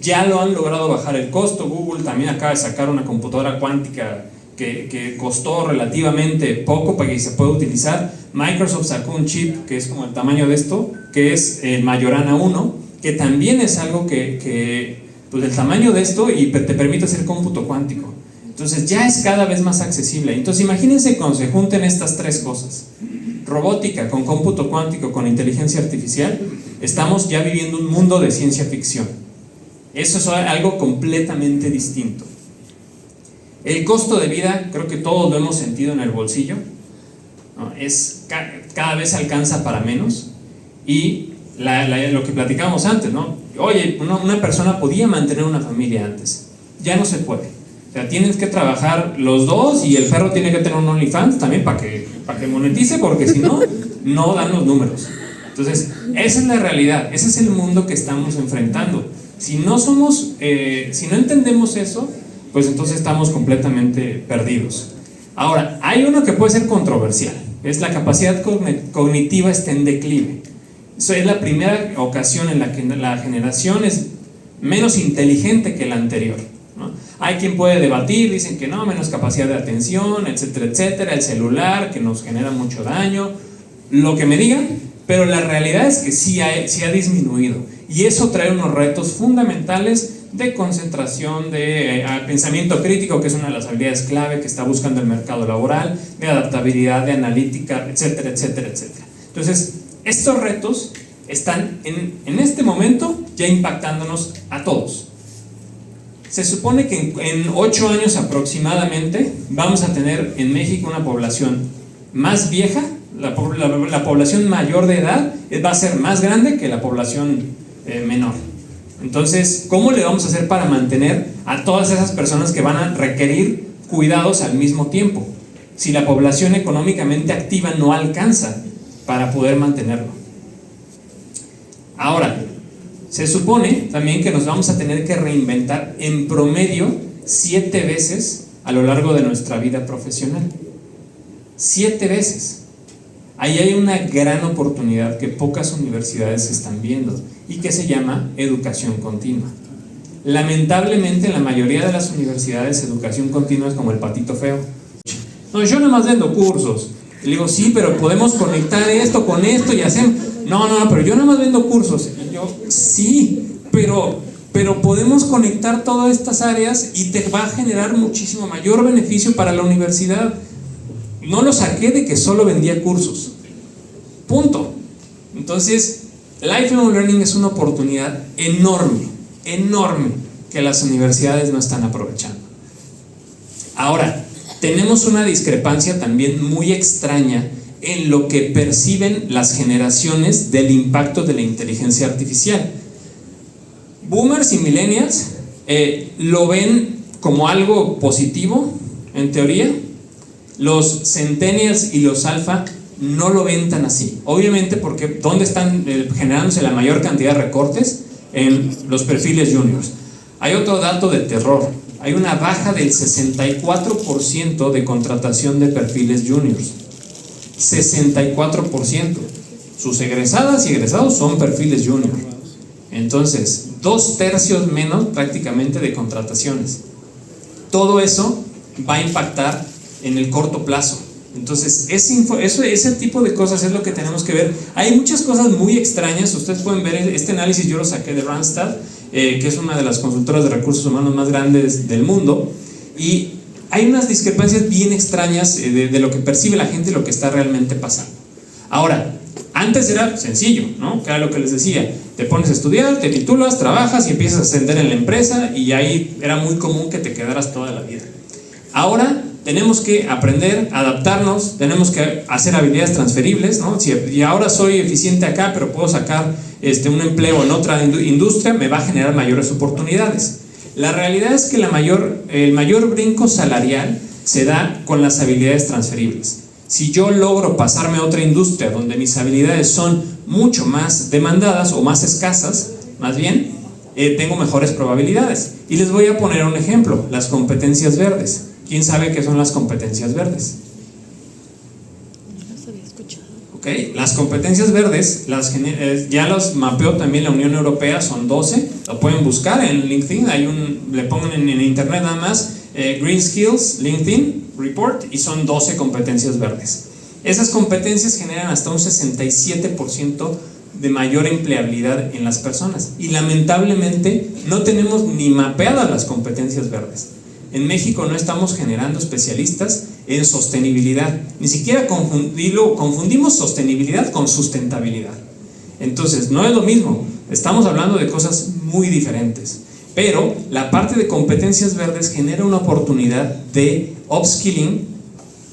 [SPEAKER 7] Ya lo han logrado bajar el costo. Google también acaba de sacar una computadora cuántica que costó relativamente poco para que se pueda utilizar. Microsoft sacó un chip que es como el tamaño de esto, que es el Majorana 1, que también es algo que pues el tamaño de esto y te permite hacer cómputo cuántico. Entonces ya es cada vez más accesible. Entonces imagínense cuando se junten estas 3 cosas: robótica con cómputo cuántico con inteligencia artificial, estamos ya viviendo un mundo de ciencia ficción. Eso es algo completamente distinto. El costo de vida, creo que todos lo hemos sentido en el bolsillo, ¿no? Cada vez alcanza para menos. Y lo que platicábamos antes, ¿no? Oye, una persona podía mantener una familia antes, ya no se puede. O sea, tienes que trabajar los dos y el perro tiene que tener un OnlyFans también para que monetice, porque si no, no dan los números. Entonces, esa es la realidad, ese es el mundo que estamos enfrentando. Si no entendemos eso, pues entonces estamos completamente perdidos. Ahora, hay uno que puede ser controversial, es la capacidad cognitiva está en declive. Eso es la primera ocasión en la que la generación es menos inteligente que la anterior, ¿no? Hay quien puede debatir, dicen que no, menos capacidad de atención, etcétera, etcétera, el celular que nos genera mucho daño, lo que me digan, pero la realidad es que sí ha disminuido, y eso trae unos retos fundamentales de concentración, de pensamiento crítico, que es una de las habilidades clave que está buscando el mercado laboral, de adaptabilidad, de analítica, etcétera, etcétera, etcétera. Entonces, estos retos están en este momento ya impactándonos a todos. Se supone que en 8 años aproximadamente vamos a tener en México una población más vieja, la población mayor de edad va a ser más grande que la población menor. Entonces, ¿cómo le vamos a hacer para mantener a todas esas personas que van a requerir cuidados al mismo tiempo? Si la población económicamente activa no alcanza para poder mantenerlo. Ahora, se supone también que nos vamos a tener que reinventar en promedio 7 veces a lo largo de nuestra vida profesional. 7 veces. Ahí hay una gran oportunidad que pocas universidades están viendo y que se llama educación continua. Lamentablemente en la mayoría de las universidades educación continua es como el patito feo. No, yo nada más vendo cursos. Y le digo, sí, pero podemos conectar esto con esto y hacer... No, pero yo nada más vendo cursos. Y yo, sí, pero podemos conectar todas estas áreas y te va a generar muchísimo mayor beneficio para la universidad. No lo saqué de que solo vendía cursos. Punto. Entonces, Lifelong Learning es una oportunidad enorme que las universidades no están aprovechando. Ahora, tenemos una discrepancia también muy extraña en lo que perciben las generaciones del impacto de la inteligencia artificial. Boomers y millennials lo ven como algo positivo, en teoría. Los centennials y los alfa no lo ven tan así. Obviamente porque ¿dónde están generándose la mayor cantidad de recortes? En los perfiles juniors. Hay otro dato de terror. Hay una baja del 64% de contratación de perfiles juniors. 64%. Sus egresadas y egresados son perfiles junior. Entonces, 2/3 menos prácticamente de contrataciones. Todo eso va a impactar en el corto plazo. Entonces, ese tipo de cosas es lo que tenemos que ver. Hay muchas cosas muy extrañas. Ustedes pueden ver este análisis, yo lo saqué de Randstad, que es una de las consultoras de recursos humanos más grandes del mundo, y hay unas discrepancias bien extrañas de lo que percibe la gente y lo que está realmente pasando. Ahora, antes era sencillo, ¿no? Que era lo que les decía, te pones a estudiar, te titulas, trabajas y empiezas a ascender en la empresa, y ahí era muy común que te quedaras toda la vida. Ahora tenemos que aprender, adaptarnos, tenemos que hacer habilidades transferibles, ¿no? Y ahora soy eficiente acá, pero puedo sacar un empleo en otra industria, me va a generar mayores oportunidades. La realidad es que el mayor brinco salarial se da con las habilidades transferibles. Si yo logro pasarme a otra industria donde mis habilidades son mucho más demandadas o más escasas, más bien, tengo mejores probabilidades. Y les voy a poner un ejemplo, las competencias verdes. ¿Quién sabe qué son las competencias verdes? Okay. Las competencias verdes ya las mapeó también la Unión Europea, son 12, lo pueden buscar en LinkedIn, le pongan en internet nada más Green Skills LinkedIn Report y son 12 competencias verdes. Esas competencias generan hasta un 67% de mayor empleabilidad en las personas, y lamentablemente no tenemos ni mapeadas las competencias verdes. En México no estamos generando especialistas en sostenibilidad, ni siquiera confundimos sostenibilidad con sustentabilidad. Entonces no es lo mismo, estamos hablando de cosas muy diferentes, pero la parte de competencias verdes genera una oportunidad de upskilling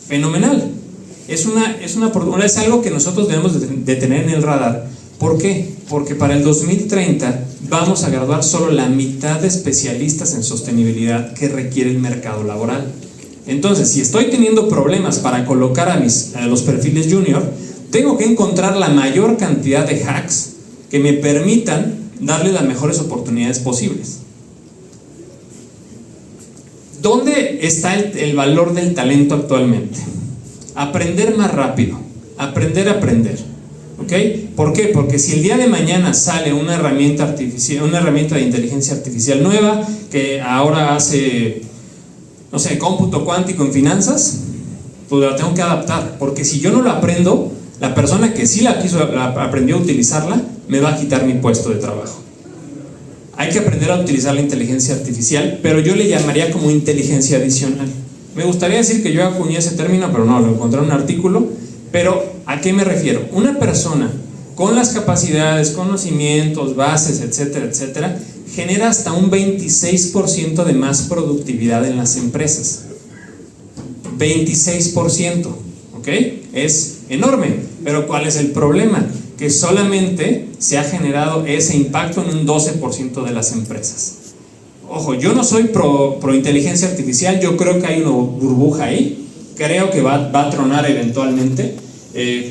[SPEAKER 7] fenomenal. Es algo que nosotros debemos de tener en el radar, ¿Por qué? Porque para el 2030 vamos a graduar solo la mitad de especialistas en sostenibilidad que requiere el mercado laboral. Entonces, si estoy teniendo problemas para colocar a los perfiles junior, tengo que encontrar la mayor cantidad de hacks que me permitan darle las mejores oportunidades posibles. ¿Dónde está el valor del talento actualmente? Aprender más rápido, aprender a aprender. ¿Ok? ¿Por qué? Porque si el día de mañana sale una herramienta artificial, una herramienta de inteligencia artificial nueva que ahora hace, no sé, cómputo cuántico en finanzas, pues la tengo que adaptar, porque si yo no lo aprendo, la persona que sí aprendió a utilizarla me va a quitar mi puesto de trabajo. Hay que aprender a utilizar la inteligencia artificial, pero yo le llamaría como inteligencia adicional. Me gustaría decir que yo acuñé ese término, pero no, lo encontré en un artículo. Pero ¿a qué me refiero? Una persona con las capacidades, conocimientos, bases, etcétera, etcétera, genera hasta un 26% de más productividad en las empresas. 26%, ¿ok? Es enorme, pero ¿cuál es el problema? Que solamente se ha generado ese impacto en un 12% de las empresas. Ojo, yo no soy pro inteligencia artificial, yo creo que hay una burbuja ahí, creo que va a tronar eventualmente.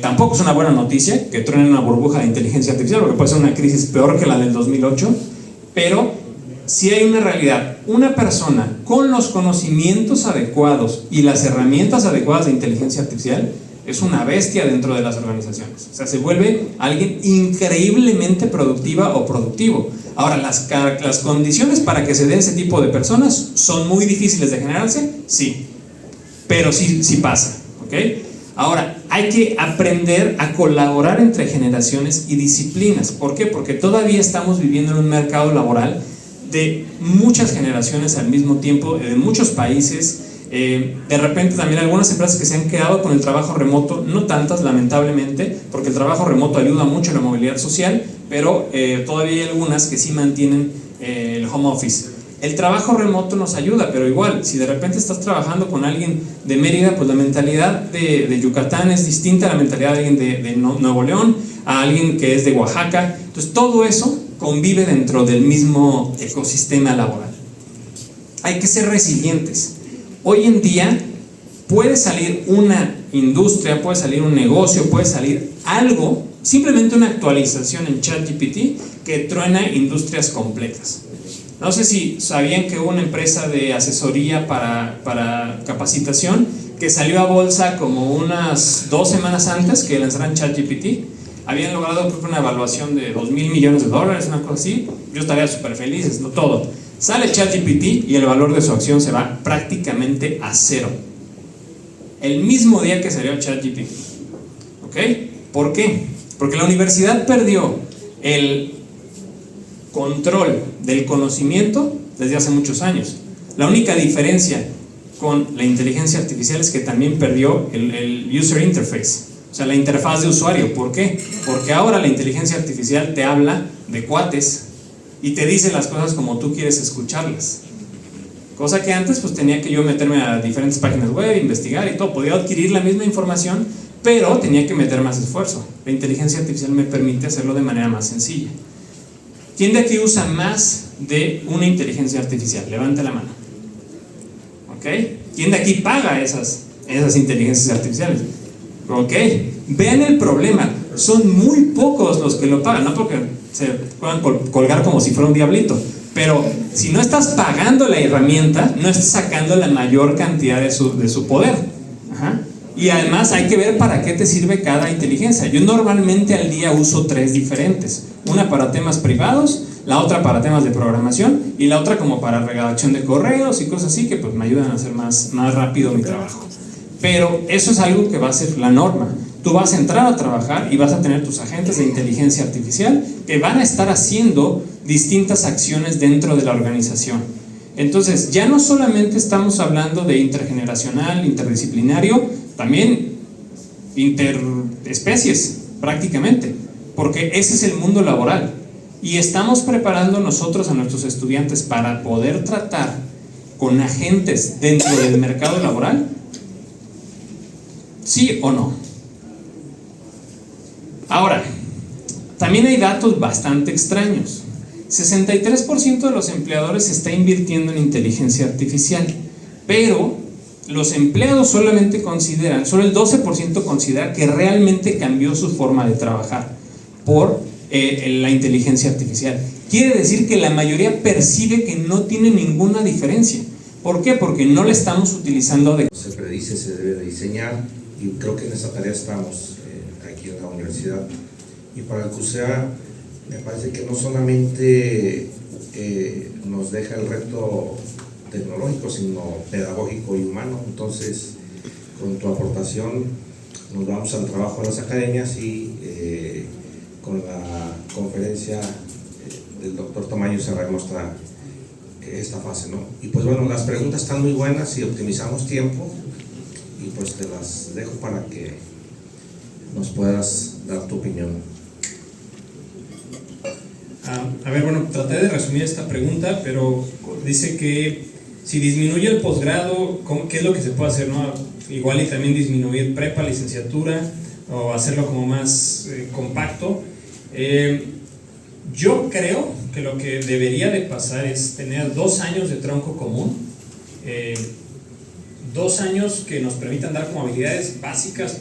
[SPEAKER 7] Tampoco es una buena noticia que truene una burbuja de inteligencia artificial, porque puede ser una crisis peor que la del 2008, pero si hay una realidad, una persona con los conocimientos adecuados y las herramientas adecuadas de inteligencia artificial es una bestia dentro de las organizaciones. O sea, se vuelve alguien increíblemente productiva o productivo. Ahora, las condiciones para que se dé ese tipo de personas son muy difíciles de generarse, sí, pero sí pasa, ¿ok? Ahora, hay que aprender a colaborar entre generaciones y disciplinas. ¿Por qué? Porque todavía estamos viviendo en un mercado laboral de muchas generaciones al mismo tiempo, de muchos países. De repente también algunas empresas que se han quedado con el trabajo remoto, no tantas lamentablemente, porque el trabajo remoto ayuda mucho a la movilidad social, pero todavía hay algunas que sí mantienen el home office. El trabajo remoto nos ayuda, pero igual, si de repente estás trabajando con alguien de Mérida, pues la mentalidad de Yucatán es distinta a la mentalidad de alguien de Nuevo León, a alguien que es de Oaxaca. Entonces todo eso convive dentro del mismo ecosistema laboral. Hay que ser resilientes. Hoy en día puede salir una industria, puede salir un negocio, puede salir algo, simplemente una actualización en ChatGPT que truena industrias completas. No sé si sabían que hubo una empresa de asesoría para capacitación que salió a bolsa como unas 2 semanas antes que lanzaran ChatGPT. Habían logrado, creo que, una evaluación de $2,000 millones, una cosa así. Yo estaría súper feliz, no todo. Sale ChatGPT y el valor de su acción se va prácticamente a cero. El mismo día que salió ChatGPT. ¿Ok? ¿Por qué? Porque la universidad perdió el control del conocimiento desde hace muchos años. La única diferencia con la inteligencia artificial es que también perdió el user interface, o sea, la interfaz de usuario. ¿Por qué? Porque ahora la inteligencia artificial te habla de cuates y te dice las cosas como tú quieres escucharlas. Cosa que antes pues tenía que yo meterme a diferentes páginas web, investigar y todo. Podía adquirir la misma información, pero tenía que meter más esfuerzo. La inteligencia artificial me permite hacerlo de manera más sencilla. ¿Quién de aquí usa más de una inteligencia artificial? Levante la mano. ¿Ok? ¿Quién de aquí paga esas inteligencias artificiales? ¿Ok? Vean el problema. Son muy pocos los que lo pagan, no porque se puedan colgar como si fuera un diablito, pero si no estás pagando la herramienta, no estás sacando la mayor cantidad de su poder. Ajá. Y además hay que ver para qué te sirve cada inteligencia. Yo normalmente al día uso 3 diferentes. Una para temas privados, la otra para temas de programación y la otra como para redacción de correos y cosas así que pues me ayudan a hacer más rápido mi trabajo. Pero eso es algo que va a ser la norma. Tú vas a entrar a trabajar y vas a tener tus agentes de inteligencia artificial que van a estar haciendo distintas acciones dentro de la organización. Entonces, ya no solamente estamos hablando de intergeneracional, interdisciplinario, también interespecies, prácticamente, porque ese es el mundo laboral. Y estamos preparando nosotros a nuestros estudiantes para poder tratar con agentes dentro del mercado laboral, ¿sí o no? Ahora, también hay datos bastante extraños. 63% de los empleadores se está invirtiendo en inteligencia artificial, pero los empleados solamente consideran, solo el 12% considera que realmente cambió su forma de trabajar por la inteligencia artificial. Quiere decir que la mayoría percibe que no tiene ninguna diferencia. ¿Por qué? Porque no la estamos utilizando de...
[SPEAKER 6] Se predice, se debe de diseñar, y creo que en esa tarea estamos aquí en la universidad. Y para el CUSEA me parece que no solamente nos deja el reto tecnológico, sino pedagógico y humano. Entonces, con tu aportación nos vamos al trabajo de las academias y con la conferencia del doctor Tamayo cerraremos esta fase, ¿no? Y pues bueno, las preguntas están muy buenas y optimizamos tiempo, y pues te las dejo para que nos puedas dar tu opinión.
[SPEAKER 7] A ver, bueno, traté de resumir esta pregunta, pero dice que si disminuye el posgrado, ¿qué es lo que se puede hacer, no? Igual y también disminuir prepa, licenciatura, o hacerlo como más compacto. Yo creo que lo que debería de pasar es tener 2 años de tronco común, 2 años que nos permitan dar como habilidades básicas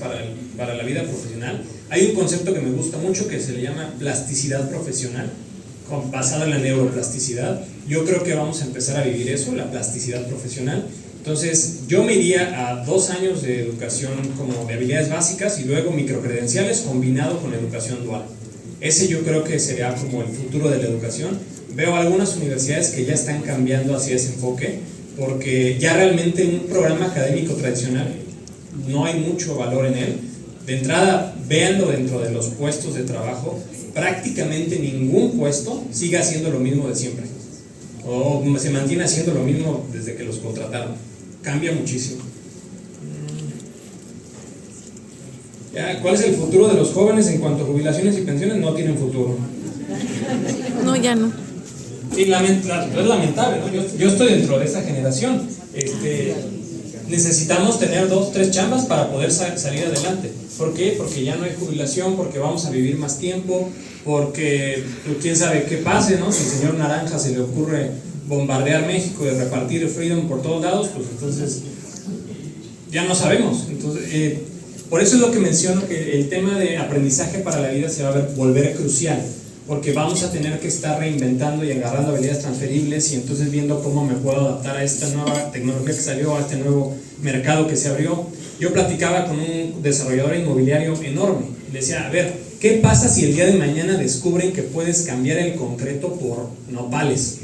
[SPEAKER 7] para la vida profesional. Hay un concepto que me gusta mucho que se le llama plasticidad profesional, basado en la neuroplasticidad. Yo creo que vamos a empezar a vivir eso, la plasticidad profesional. Entonces yo me iría a 2 años de educación como de habilidades básicas y luego microcredenciales combinado con educación dual. Ese yo creo que sería como el futuro de la educación. Veo algunas universidades que ya están cambiando hacia ese enfoque, porque ya realmente un programa académico tradicional no hay mucho valor en él. De entrada, véanlo dentro de los puestos de trabajo, prácticamente ningún puesto sigue haciendo lo mismo de siempre, o se mantiene haciendo lo mismo desde que los contrataron. Cambia muchísimo. ¿Cuál es el futuro de los jóvenes en cuanto a jubilaciones y pensiones? No tienen futuro.
[SPEAKER 5] No, ya no.
[SPEAKER 7] Y es lamentable, ¿no? Yo estoy dentro de esa generación. Necesitamos tener 2, 3 chambas para poder salir adelante. ¿Por qué? Porque ya no hay jubilación, porque vamos a vivir más tiempo, porque quién sabe qué pase, ¿no? Si al señor Naranja se le ocurre bombardear México y repartir Freedom por todos lados, pues entonces ya no sabemos. Entonces, por eso es lo que menciono, que el tema de aprendizaje para la vida se va a volver crucial, porque vamos a tener que estar reinventando y agarrando habilidades transferibles, y entonces viendo cómo me puedo adaptar a esta nueva tecnología que salió, a este nuevo mercado que se abrió. Yo platicaba con un desarrollador inmobiliario enorme, le decía, a ver, ¿qué pasa si el día de mañana descubren que puedes cambiar el concreto por nopales,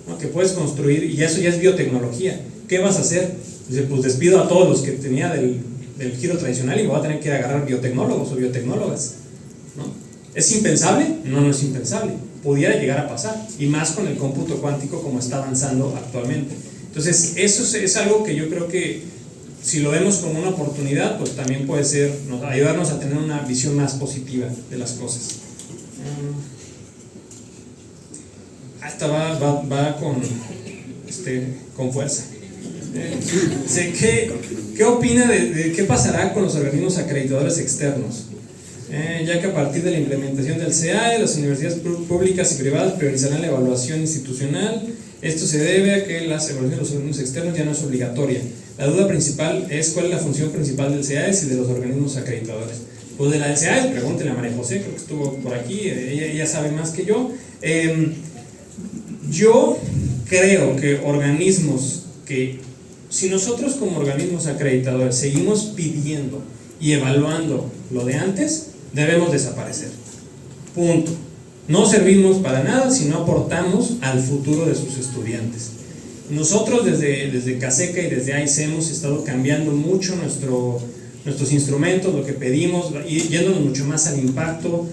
[SPEAKER 7] ¿no? Que puedes construir, y eso ya es biotecnología? ¿Qué vas a hacer? Dice, pues despido a todos los que tenía del giro tradicional y me voy a tener que agarrar biotecnólogos o biotecnólogas, ¿no? ¿Es impensable? No, no es impensable. Pudiera llegar a pasar, y más con el cómputo cuántico como está avanzando actualmente. Entonces, eso es algo que yo creo que si lo vemos como una oportunidad, pues también puede ser, ayudarnos a tener una visión más positiva de las cosas. Esta va con fuerza. ¿Qué opina de qué pasará con los organismos acreditadores externos? Ya que a partir de la implementación del CAE, las universidades públicas y privadas priorizarán la evaluación institucional. Esto se debe a que la evaluación de los organismos externos ya no es obligatoria. La duda principal es cuál es la función principal del CAES y de los organismos acreditadores. Pues de la del CAES, pregúntenle a María José, creo que estuvo por aquí, ella sabe más que yo. Yo creo que organismos que, si nosotros como organismos acreditadores seguimos pidiendo y evaluando lo de antes, debemos desaparecer. Punto. No servimos para nada si no aportamos al futuro de sus estudiantes. Nosotros desde CASECA y desde AICE hemos estado cambiando mucho nuestros instrumentos, lo que pedimos, y yéndonos mucho más al impacto.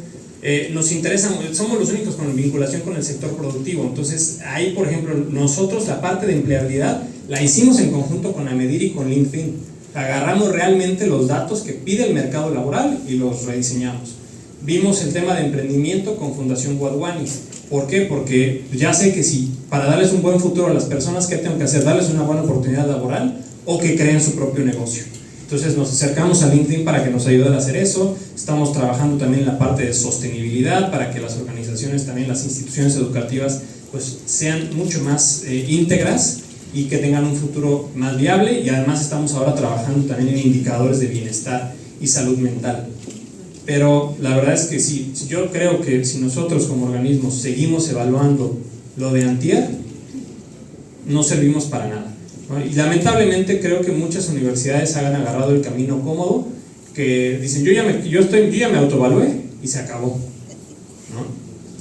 [SPEAKER 7] Nos interesa, somos los únicos con vinculación con el sector productivo. Entonces ahí, por ejemplo, nosotros la parte de empleabilidad la hicimos en conjunto con AMEDIR y con LinkedIn. Agarramos realmente los datos que pide el mercado laboral y los rediseñamos. Vimos el tema de emprendimiento con Fundación Wadhwani. ¿Por qué? Porque ya sé que si para darles un buen futuro a las personas, ¿qué tengo que hacer? Darles una buena oportunidad laboral o que creen su propio negocio. Entonces nos acercamos a LinkedIn para que nos ayuden a hacer eso. Estamos trabajando también en la parte de sostenibilidad para que las organizaciones, también las instituciones educativas, pues sean mucho más íntegras y que tengan un futuro más viable. Y además estamos ahora trabajando también en indicadores de bienestar y salud mental. Pero la verdad es que sí, yo creo que si nosotros como organismos seguimos evaluando lo de antier, no servimos para nada, ¿no? Y lamentablemente creo que muchas universidades han agarrado el camino cómodo, que dicen yo ya me autoevalué y se acabó, ¿no?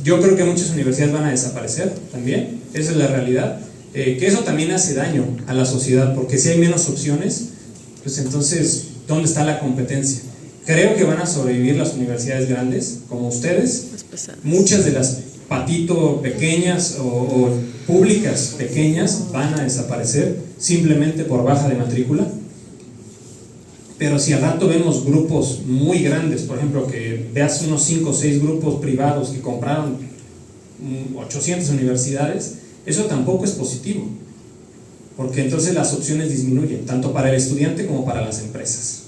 [SPEAKER 7] Yo creo que muchas universidades van a desaparecer también, esa es la realidad, que eso también hace daño a la sociedad, porque si hay menos opciones, pues entonces ¿dónde está la competencia? Creo que van a sobrevivir las universidades grandes, como ustedes. Muchas de las patito pequeñas o públicas pequeñas van a desaparecer simplemente por baja de matrícula. Pero si al rato vemos grupos muy grandes, por ejemplo, que veas unos 5 o 6 grupos privados que compraron 800 universidades, eso tampoco es positivo, porque entonces las opciones disminuyen, tanto para el estudiante como para las empresas.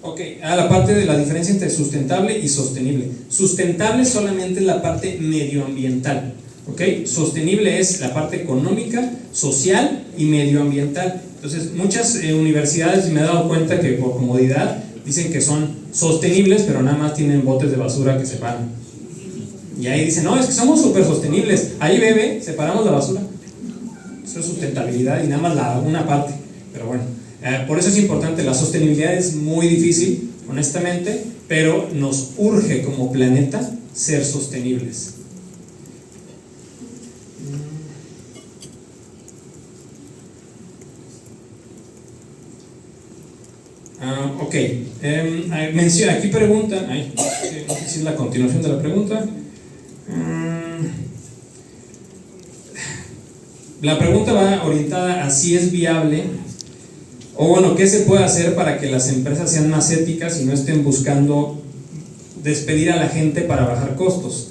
[SPEAKER 7] Ok, a la parte de la diferencia entre sustentable y sostenible. Sustentable solamente es la parte medioambiental, ¿ok? Sostenible es la parte económica, social y medioambiental. Entonces, muchas universidades, me he dado cuenta que por comodidad dicen que son sostenibles, pero nada más tienen botes de basura que separan. Y ahí dicen, no, es que somos súper sostenibles. Ahí bebe, separamos la basura. Eso es sustentabilidad y nada más una parte, pero bueno. Por eso es importante, la sostenibilidad es muy difícil, honestamente, pero nos urge como planeta ser sostenibles. Ok, menciona, aquí preguntan, no sé si es la continuación de la pregunta. La pregunta va orientada a si es viable, o bueno, ¿qué se puede hacer para que las empresas sean más éticas y no estén buscando despedir a la gente para bajar costos?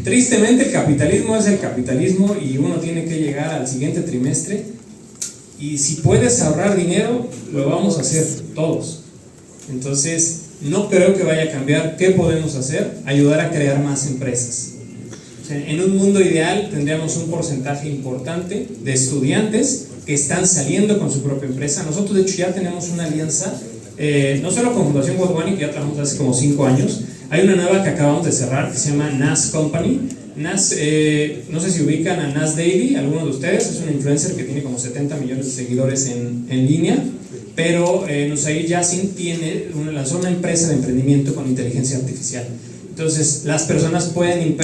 [SPEAKER 7] Tristemente el capitalismo es el capitalismo y uno tiene que llegar al siguiente trimestre y si puedes ahorrar dinero, lo vamos a hacer todos. Entonces, no creo que vaya a cambiar. ¿Qué podemos hacer? Ayudar a crear más empresas. O sea, en un mundo ideal tendríamos un porcentaje importante de estudiantes que están saliendo con su propia empresa. Nosotros de hecho ya tenemos una alianza, no solo con Fundación Wadhwani, que ya trabajamos hace como 5 años, hay una nueva que acabamos de cerrar que se llama NAS Company. NAS, no sé si ubican a NAS Daily, algunos de ustedes, es una influencer que tiene como 70 millones de seguidores en línea, pero Nusair Yassin lanzó una empresa de emprendimiento con inteligencia artificial. Entonces las personas pueden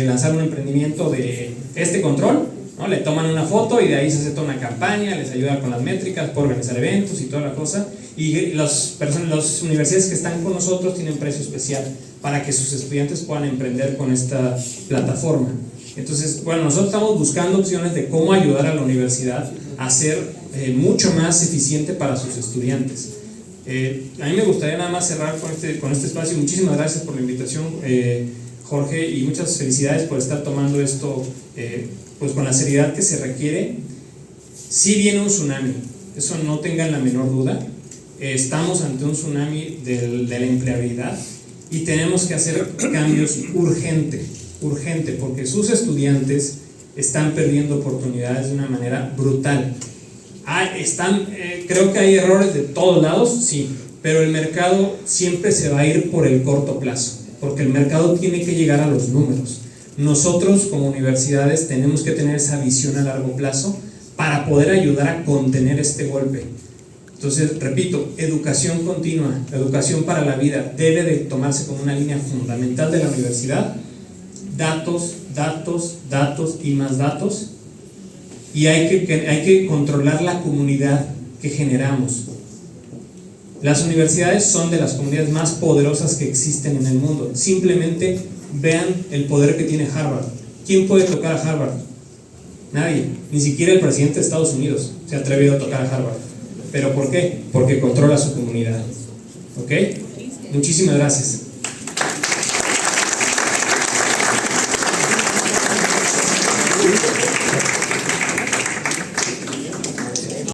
[SPEAKER 7] lanzar un emprendimiento de este control, ¿no? Le toman una foto y de ahí se hace toda una campaña, les ayuda con las métricas, puede organizar eventos y toda la cosa. Y las universidades que están con nosotros tienen precio especial para que sus estudiantes puedan emprender con esta plataforma. Entonces, bueno, nosotros estamos buscando opciones de cómo ayudar a la universidad a ser mucho más eficiente para sus estudiantes. A mí me gustaría nada más cerrar con este espacio. Muchísimas gracias por la invitación, Jorge, y muchas felicidades por estar tomando esto pues con la seriedad que se requiere. Si viene un tsunami, eso no tengan la menor duda. Estamos ante un tsunami de la empleabilidad y tenemos que hacer cambios urgente, porque sus estudiantes están perdiendo oportunidades de una manera brutal. Creo que hay errores de todos lados, sí, pero el mercado siempre se va a ir por el corto plazo, porque el mercado tiene que llegar a los números. Nosotros como universidades tenemos que tener esa visión a largo plazo para poder ayudar a contener este golpe. Entonces, repito, educación continua, educación para la vida debe de tomarse como una línea fundamental de la universidad. Datos, datos, datos y más datos. Y hay que controlar la comunidad que generamos. Las universidades son de las comunidades más poderosas que existen en el mundo. Simplemente vean el poder que tiene Harvard. ¿Quién puede tocar a Harvard? Nadie, ni siquiera el presidente de Estados Unidos se ha atrevido a tocar a Harvard. ¿Pero por qué? Porque controla su comunidad. ¿Ok? Muchísimas gracias.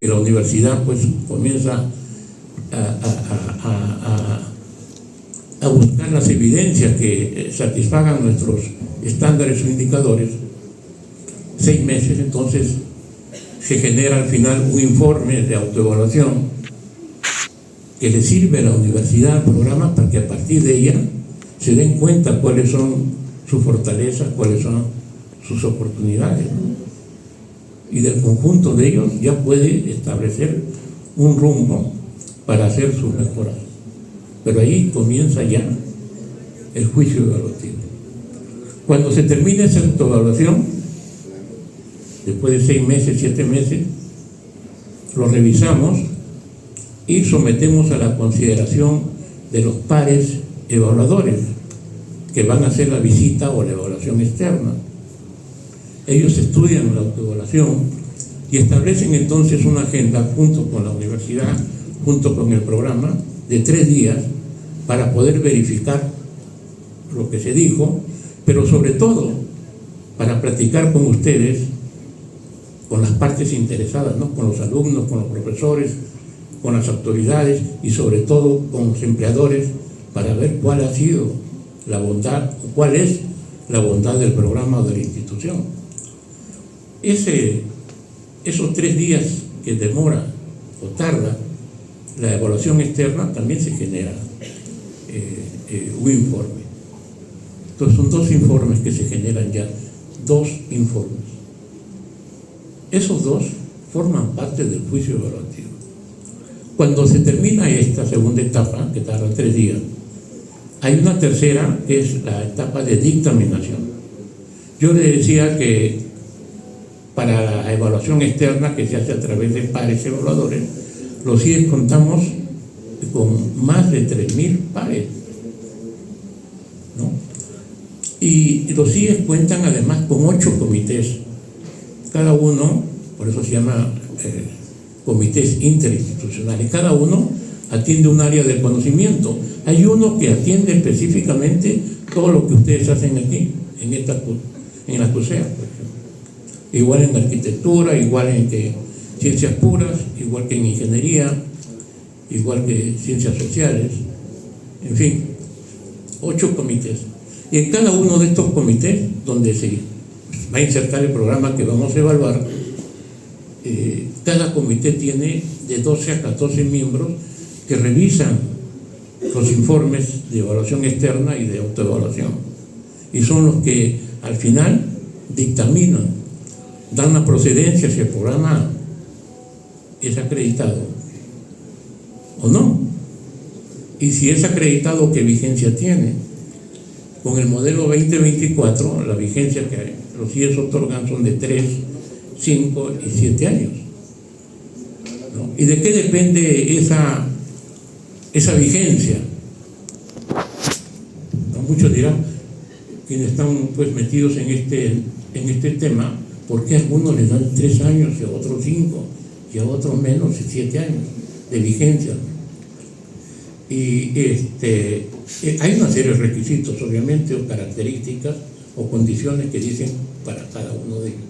[SPEAKER 8] la universidad pues comienza a buscar las evidencias que satisfagan nuestros estándares o indicadores, 6 meses, entonces se genera al final un informe de autoevaluación que le sirve a la universidad, al programa, para que a partir de ella se den cuenta cuáles son sus fortalezas, cuáles son sus oportunidades, ¿no? Y del conjunto de ellos ya puede establecer un rumbo para hacer sus mejoras. Pero ahí comienza ya el juicio evaluativo. Cuando se termine esa autoevaluación, después de 6 meses, 7 meses, lo revisamos y sometemos a la consideración de los pares evaluadores que van a hacer la visita o la evaluación externa. Ellos estudian la autoevaluación y establecen entonces una agenda junto con la universidad, junto con el programa, de 3 días para poder verificar lo que se dijo, pero sobre todo para platicar con ustedes, con las partes interesadas, ¿no? Con los alumnos, con los profesores, con las autoridades y sobre todo con los empleadores, para ver cuál ha sido la bondad, o cuál es la bondad del programa o de la institución. Esos 3 días que demora o tarda la evaluación externa, también se genera un informe. Entonces son 2 informes que se generan ya, 2 informes. Esos 2 forman parte del juicio evaluativo. Cuando se termina esta segunda etapa, que tarda 3 días, hay una tercera, que es la etapa de dictaminación. Yo le decía que para la evaluación externa, que se hace a través de pares evaluadores, los CIES contamos con más de 3.000 pares, ¿no? Y los CIES cuentan además con 8 comités, cada uno, por eso se llama comités interinstitucionales, cada uno atiende un área del conocimiento. Hay uno que atiende específicamente todo lo que ustedes hacen aquí, en la CUSEA, por ejemplo. Igual en arquitectura, igual en ciencias puras, igual que en ingeniería, igual que ciencias sociales, en fin, 8 comités. Y en cada uno de estos comités, donde se va a insertar el programa que vamos a evaluar, cada comité tiene de 12 a 14 miembros que revisan los informes de evaluación externa y de autoevaluación. Y son los que al final dictaminan, dan la procedencia si el programa es acreditado o no. Y si es acreditado, ¿qué vigencia tiene? Con el modelo 2024, la vigencia que los CIES otorgan son de 3, 5 y 7 años, ¿no? ¿Y de qué depende esa vigencia? ¿No? Muchos dirán, quienes están pues metidos en este tema, ¿por qué a algunos les dan 3 años y a otros 5 y a otros menos 7 años de vigencia? Y hay una serie de requisitos, obviamente, o características o condiciones que dicen para cada uno de ellos.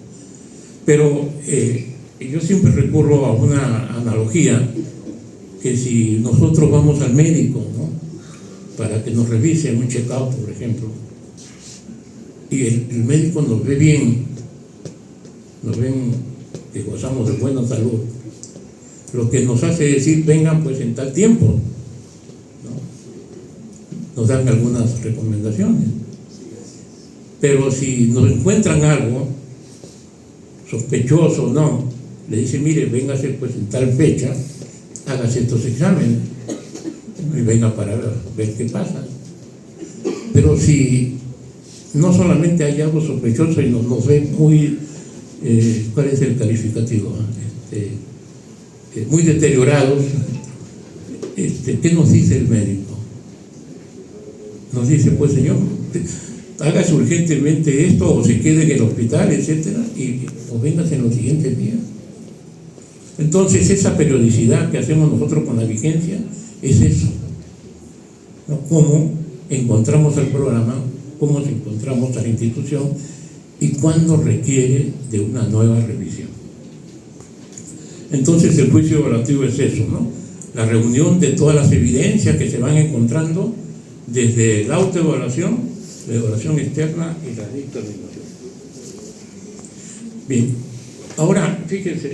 [SPEAKER 8] Pero yo siempre recurro a una analogía, que si nosotros vamos al médico, ¿no?, para que nos revise un check-up, por ejemplo, y el médico nos ve bien, nos ven que gozamos de buena salud, lo que nos hace decir, vengan pues en tal tiempo, ¿no? Nos dan algunas recomendaciones. Pero si nos encuentran algo sospechoso, no, le dicen, mire, véngase pues en tal fecha, hágase estos exámenes y venga para ver qué pasa. Pero si no solamente hay algo sospechoso y nos ve muy, ¿cuál es el calificativo? Muy deteriorados, ¿qué nos dice el médico? Nos dice, pues señor, hágase urgentemente esto o se quede en el hospital, etcétera, o vengas en los siguientes días. Entonces esa periodicidad que hacemos nosotros con la vigencia es eso, ¿no? Cómo encontramos el programa, cómo encontramos a la institución y cuándo requiere de una nueva revisión. Entonces el juicio evaluativo es eso, ¿no? La reunión de todas las evidencias que se van encontrando desde la autoevaluación, la evaluación externa y la dictaminación. Bien, ahora fíjense,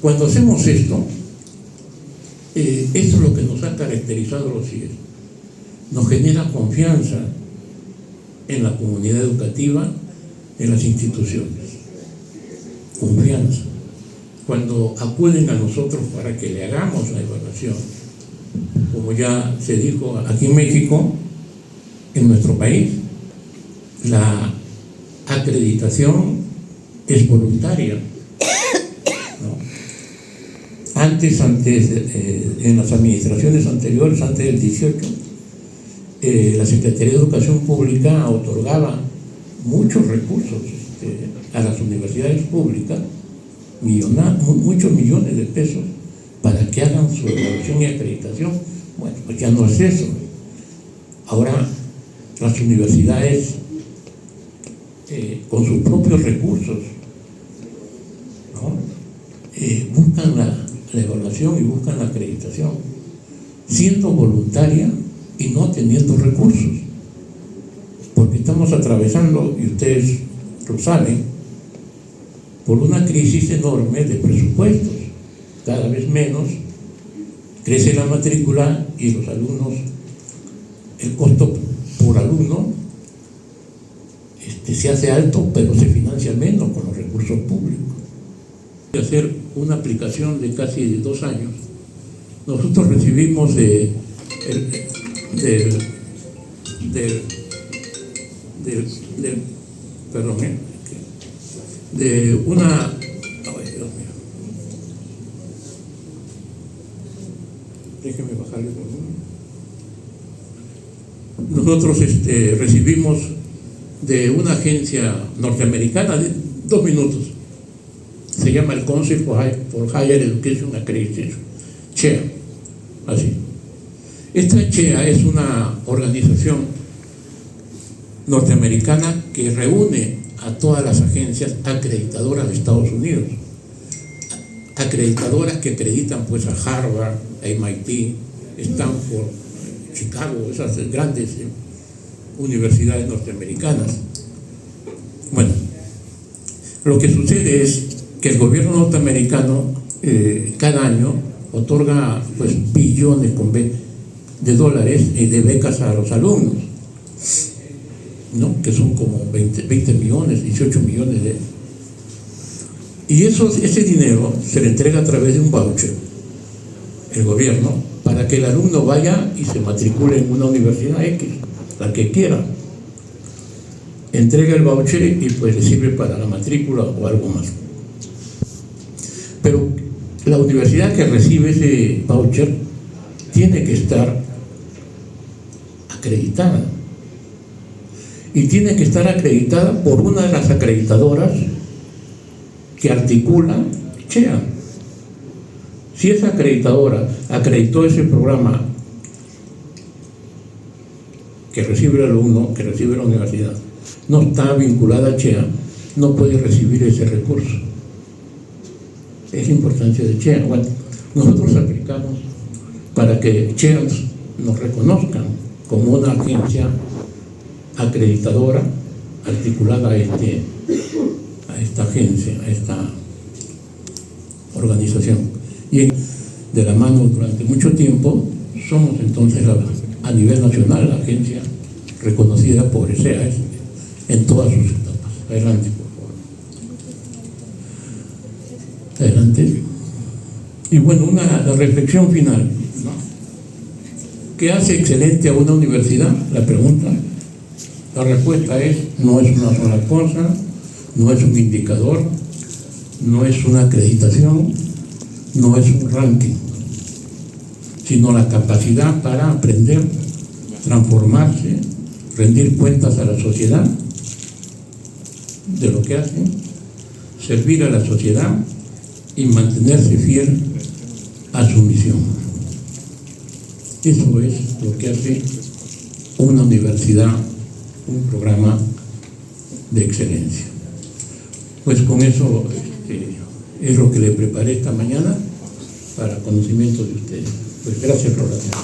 [SPEAKER 8] cuando hacemos esto, esto es lo que nos ha caracterizado los CIES. Nos genera confianza en la comunidad educativa, en las instituciones. Confianza. Cuando acuden a nosotros para que le hagamos la evaluación, como ya se dijo aquí en México, en nuestro país, la acreditación es voluntaria, ¿no? Antes en las administraciones anteriores, antes del 18, la Secretaría de Educación Pública otorgaba muchos recursos a las universidades públicas, muchos millones de pesos, para que hagan su evaluación y acreditación. Bueno, pues ya no es eso. Ahora las universidades, con sus propios recursos, ¿no? Buscan la evaluación y buscan la acreditación, siendo voluntaria y no teniendo recursos, porque estamos atravesando, y ustedes lo saben, por una crisis enorme de presupuestos. Cada vez menos crece la matrícula y los alumnos, el costo por alumno se hace alto, pero se financia menos con los recursos públicos. De hacer una aplicación de casi 2 años, nosotros recibimos de una, ay, Dios mío, déjeme bajarle el volumen. Nosotros recibimos de una agencia norteamericana, de 2 minutos, se llama el Council for Higher Education Accreditation, CHEA, así. Esta CHEA es una organización norteamericana que reúne a todas las agencias acreditadoras de Estados Unidos, acreditadoras que acreditan pues a Harvard, a MIT, Stanford, Chicago, esas grandes universidades norteamericanas. Bueno, lo que sucede es que el gobierno norteamericano cada año otorga pues billones de dólares de becas a los alumnos, ¿no? Que son como 20 millones, 18 millones y ese dinero se le entrega a través de un voucher, el gobierno, para que el alumno vaya y se matricule en una universidad X, la que quiera. Entrega el voucher y pues le sirve para la matrícula o algo más. Pero la universidad que recibe ese voucher tiene que estar acreditada. Y tiene que estar acreditada por una de las acreditadoras que articula CHEA. Si esa acreditadora acreditó ese programa que recibe el alumno, que recibe la universidad, no está vinculada a CHEA, no puede recibir ese recurso. Es la importancia de CHEA. Bueno, nosotros aplicamos para que CHEA nos reconozcan como una agencia acreditadora articulada a esta agencia, a esta organización. Y de la mano durante mucho tiempo somos entonces a nivel nacional la agencia reconocida por ESEA en todas sus etapas. Adelante, por favor. Adelante. Y bueno, la reflexión final, ¿no? ¿Qué hace excelente a una universidad? La pregunta. La respuesta es: no es una sola cosa, no es un indicador, no es una acreditación, no es un ranking, sino la capacidad para aprender, transformarse, rendir cuentas a la sociedad de lo que hacen, servir a la sociedad y mantenerse fiel a su misión. Eso es lo que hace una universidad, un programa de excelencia. Pues con eso Es lo que le preparé esta mañana para conocimiento de ustedes. Pues gracias por la atención.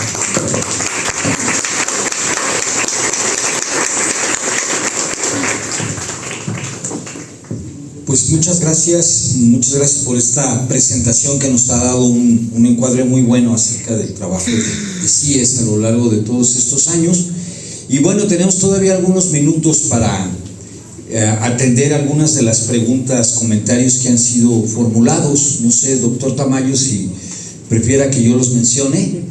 [SPEAKER 9] Pues muchas gracias por esta presentación que nos ha dado un encuadre muy bueno acerca del trabajo de CIES a lo largo de todos estos años. Y bueno, tenemos todavía algunos minutos para atender algunas de las preguntas, comentarios que han sido formulados. No sé, doctor Tamayo, si prefiera que yo los mencione.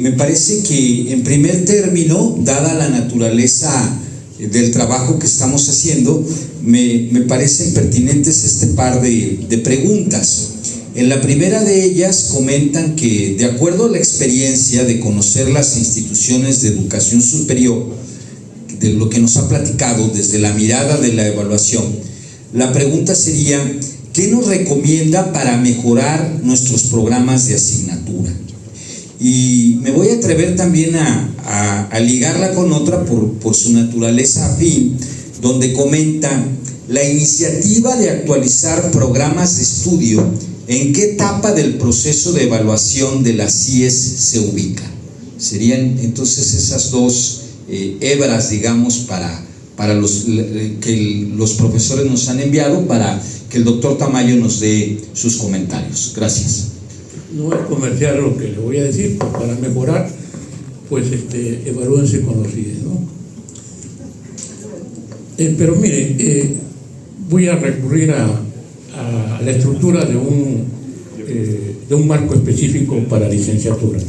[SPEAKER 9] Me parece que en primer término, dada la naturaleza del trabajo que estamos haciendo, me parecen pertinentes este par de preguntas. En la primera de ellas comentan que, de acuerdo a la experiencia de conocer las instituciones de educación superior, de lo que nos ha platicado desde la mirada de la evaluación, la pregunta sería: ¿qué nos recomienda para mejorar nuestros programas de asignatura? Y me voy a atrever también a ligarla con otra por su naturaleza afín, donde comenta: la iniciativa de actualizar programas de estudio, ¿en qué etapa del proceso de evaluación de las CIES se ubica? Serían entonces esas dos hebras, digamos, para que los profesores nos han enviado, para que el doctor Tamayo nos dé sus comentarios. Gracias.
[SPEAKER 8] No es comercial lo que le voy a decir, pues para mejorar, pues evalúense con los CIES, ¿no? Pero mire, voy a recurrir a la estructura de un marco específico para licenciaturas,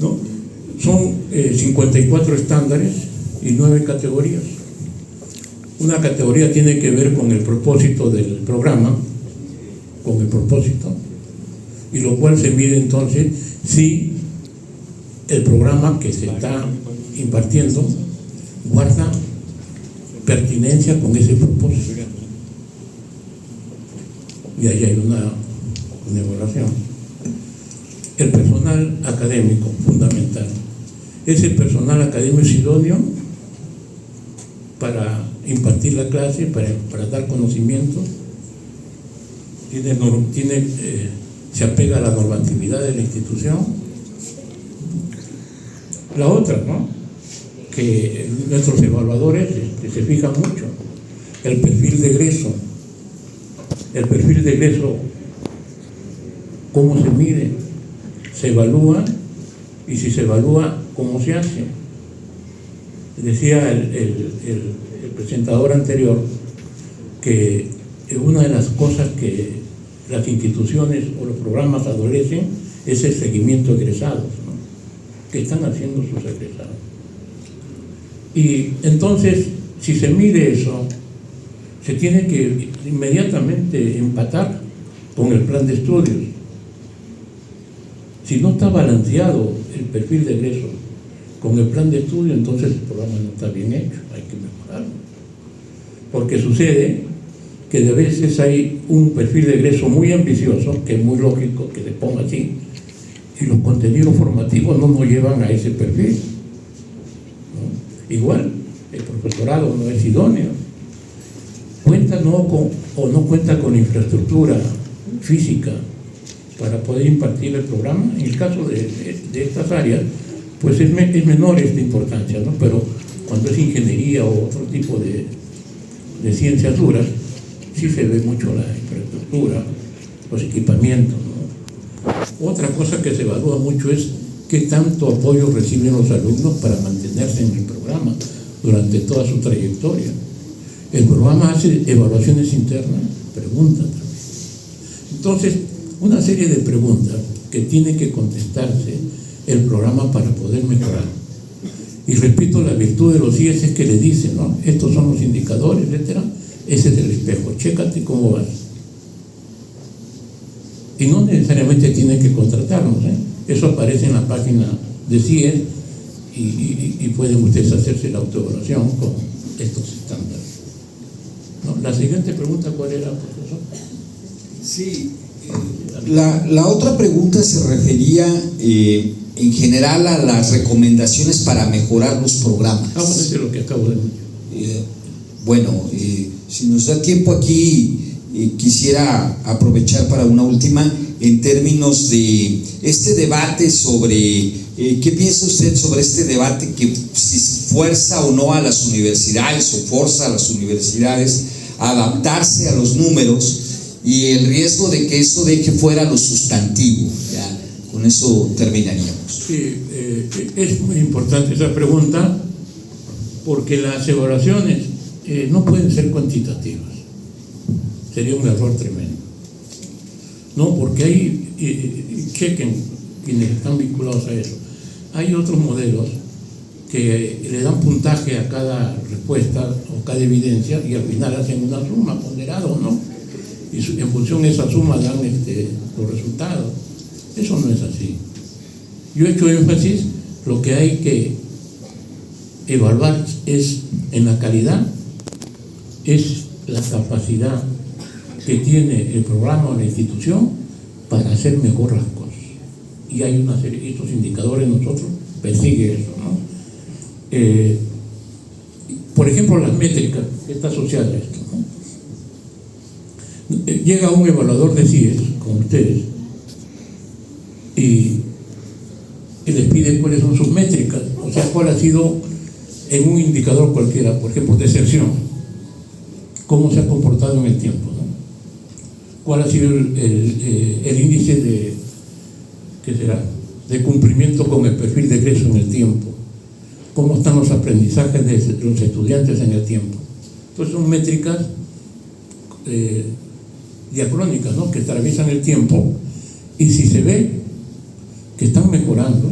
[SPEAKER 8] ¿no? Son 54 estándares y 9 categorías. Una categoría tiene que ver con el propósito del programa, con el propósito, y lo cual se mide entonces si el programa que se está impartiendo guarda pertinencia con ese propósito. Y ahí hay una evaluación. El personal académico, fundamental. ¿Ese personal académico es idóneo para impartir la clase, para dar conocimiento? ¿Se apega a la normatividad de la institución? La otra, ¿no?, que nuestros evaluadores se fijan mucho: el perfil de egreso. El perfil de egreso, ¿cómo se mide? ¿Se evalúa? Y si se evalúa, ¿cómo se hace? Decía el presentador anterior que una de las cosas que las instituciones o los programas adolecen es el seguimiento de egresados, ¿no?, que están haciendo sus egresados. Y entonces, si se mide eso, se tiene que inmediatamente empatar con el plan de estudios. Si no está balanceado el perfil de egreso con el plan de estudio, entonces el programa no está bien hecho, hay que mejorarlo. Porque sucede que de veces hay un perfil de egreso muy ambicioso, que es muy lógico que se ponga así, y los contenidos formativos no nos llevan a ese perfil, ¿no? Igual, el profesorado no es idóneo, no cuenta con infraestructura física para poder impartir el programa. En el caso de estas áreas, pues es menor esta importancia, ¿no? Pero cuando es ingeniería o otro tipo de ciencias duras, sí se ve mucho la infraestructura, los equipamientos, ¿no? Otra cosa que se evalúa mucho es qué tanto apoyo reciben los alumnos para mantenerse en el programa durante toda su trayectoria. El programa hace evaluaciones internas, preguntas también. Entonces, una serie de preguntas que tiene que contestarse el programa para poder mejorar. Y repito, la virtud de los CIES es que le dicen, ¿no?, estos son los indicadores, etcétera. Ese es el espejo, chécate cómo vas. Y no necesariamente tiene que contratarnos, ¿eh? Eso aparece en la página de CIES y pueden ustedes hacerse la autoevaluación con estos estándares, ¿no? La siguiente pregunta, ¿cuál era, profesor?
[SPEAKER 9] Sí, la otra pregunta se refería en general a las recomendaciones para mejorar los programas.
[SPEAKER 8] Bueno, eso es lo que acabo de decir.
[SPEAKER 9] Bueno, si nos da tiempo aquí, quisiera aprovechar para una última en términos de este debate sobre, ¿qué piensa usted sobre este debate que si fuerza o no a las universidades o forza a las universidades a adaptarse a los números y el riesgo de que eso deje fuera lo sustantivo? Ya, con eso terminaríamos.
[SPEAKER 8] Sí, es muy importante esa pregunta porque las evaluaciones no pueden ser cuantitativas. Sería un error tremendo. No, porque hay, chequen quienes están vinculados a eso, hay otros modelos que le dan puntaje a cada respuesta o cada evidencia y al final hacen una suma ponderada o no, y en función de esa suma dan los resultados. Eso no es así. Yo he hecho énfasis, lo que hay que evaluar es en la calidad, es la capacidad que tiene el programa o la institución para hacer mejor las cosas. Y hay una serie de estos indicadores, nosotros persigue eso, ¿no? Por ejemplo, las métricas, está asociada a esto, ¿no? Llega un evaluador de CIES con ustedes y les pide cuáles son sus métricas, o sea, cuál ha sido en un indicador cualquiera, por ejemplo, deserción, cómo se ha comportado en el tiempo, ¿no? ¿Cuál ha sido el índice de, ¿qué será?, de cumplimiento con el perfil de egreso en el tiempo? ¿Cómo están los aprendizajes de los estudiantes en el tiempo? Entonces son métricas diacrónicas, ¿no?, que atraviesan el tiempo, y si se ve que están mejorando,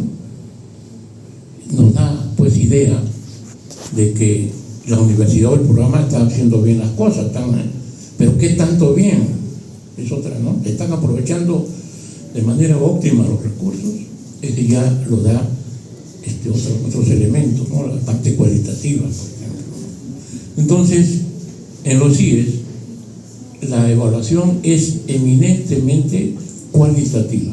[SPEAKER 8] nos da pues idea de que la universidad o el programa está haciendo bien las cosas, pero ¿qué tanto bien? Es otra, ¿no? Están aprovechando de manera óptima los recursos. Ese ya lo da otros elementos, ¿no? La parte cualitativa, por ejemplo. Entonces, en los CIES, la evaluación es eminentemente cualitativa.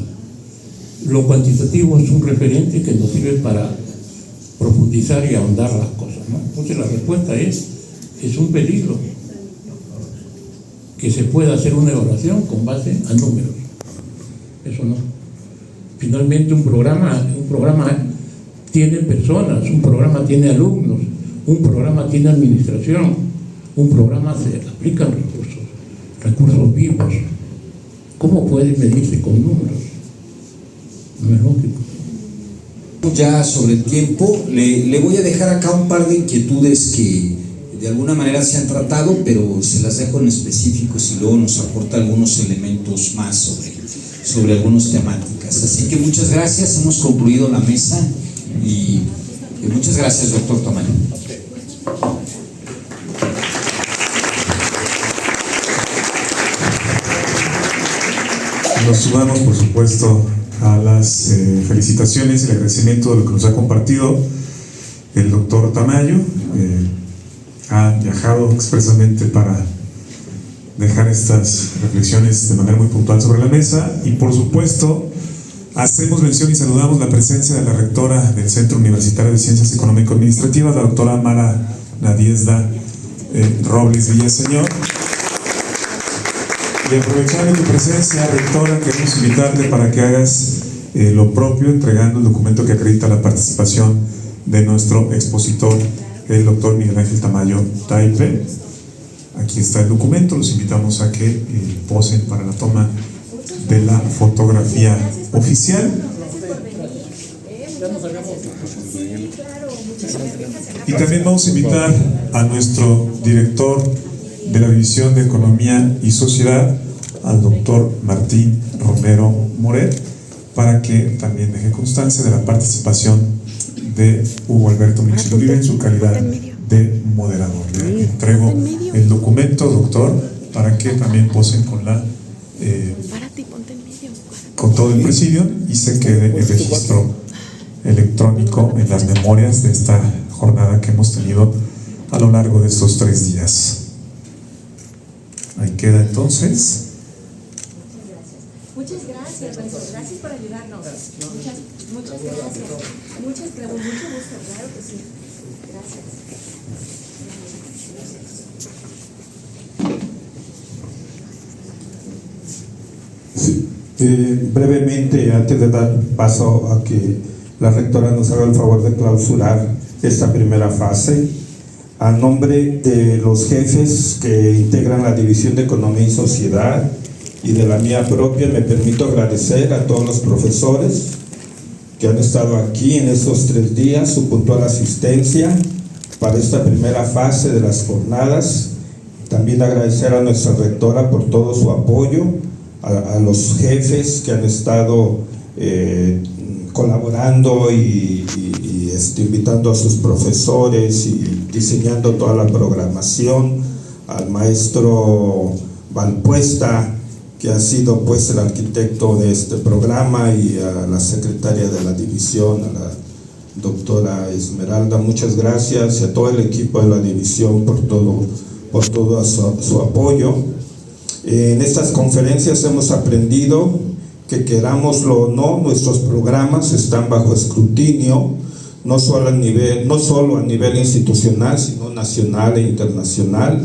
[SPEAKER 8] Lo cuantitativo es un referente que nos sirve para profundizar y ahondar las cosas, ¿no? Entonces la respuesta es un peligro que se pueda hacer una evaluación con base a números. Eso no. Finalmente un programa tiene personas, un programa tiene alumnos, un programa tiene administración, un programa se aplican recursos vivos. ¿Cómo puede medirse con números? No es lógico.
[SPEAKER 9] Ya sobre el tiempo, le voy a dejar acá un par de inquietudes que de alguna manera se han tratado, pero se las dejo en específicos y luego nos aporta algunos elementos más sobre algunas temáticas. Así que muchas gracias, hemos concluido la mesa y muchas gracias, doctor Tamayo.
[SPEAKER 1] Nos sumamos, por supuesto, a las felicitaciones y el agradecimiento de lo que nos ha compartido el doctor Tamayo. Ha viajado expresamente para dejar estas reflexiones de manera muy puntual sobre la mesa y, por supuesto, hacemos mención y saludamos la presencia de la rectora del Centro Universitario de Ciencias Económico-Administrativas, la doctora Mara Nadiezda Robles Villaseñor. Y aprovechando tu presencia, rectora, queremos invitarte para que hagas lo propio, entregando el documento que acredita la participación de nuestro expositor, el doctor Miguel Ángel Tamayo Taipe. Aquí está el documento, los invitamos a que posen para la toma de la fotografía oficial. Y también vamos a invitar a nuestro director de la División de Economía y Sociedad, al doctor Martín Romero Moret, para que también deje constancia de la participación de Hugo Alberto Michel Uribe en su calidad de moderador. Le entrego el documento, doctor, para que también posen con con todo el presidio y se quede el registro electrónico en las memorias de esta jornada que hemos tenido a lo largo de estos 3 días. Ahí queda entonces.
[SPEAKER 10] Muchas gracias, doctor. Gracias por ayudarnos. Muchas gracias. Mucho gusto, claro que sí. Gracias.
[SPEAKER 2] Sí. Brevemente, antes de dar paso a que la rectora nos haga el favor de clausurar esta primera fase, a nombre de los jefes que integran la División de Economía y Sociedad y de la mía propia, me permito agradecer a todos los profesores que han estado aquí en estos 3 días, su puntual asistencia para esta primera fase de las jornadas. También agradecer a nuestra rectora por todo su apoyo, a los jefes que han estado colaborando y invitando a sus profesores y diseñando toda la programación, al maestro Valpuesta, que ha sido pues el arquitecto de este programa, y a la secretaria de la división, a la doctora Esmeralda, muchas gracias, y a todo el equipo de la división por todo su apoyo. En estas conferencias hemos aprendido que, querámoslo o no, nuestros programas están bajo escrutinio, no solo a nivel institucional, sino nacional e internacional.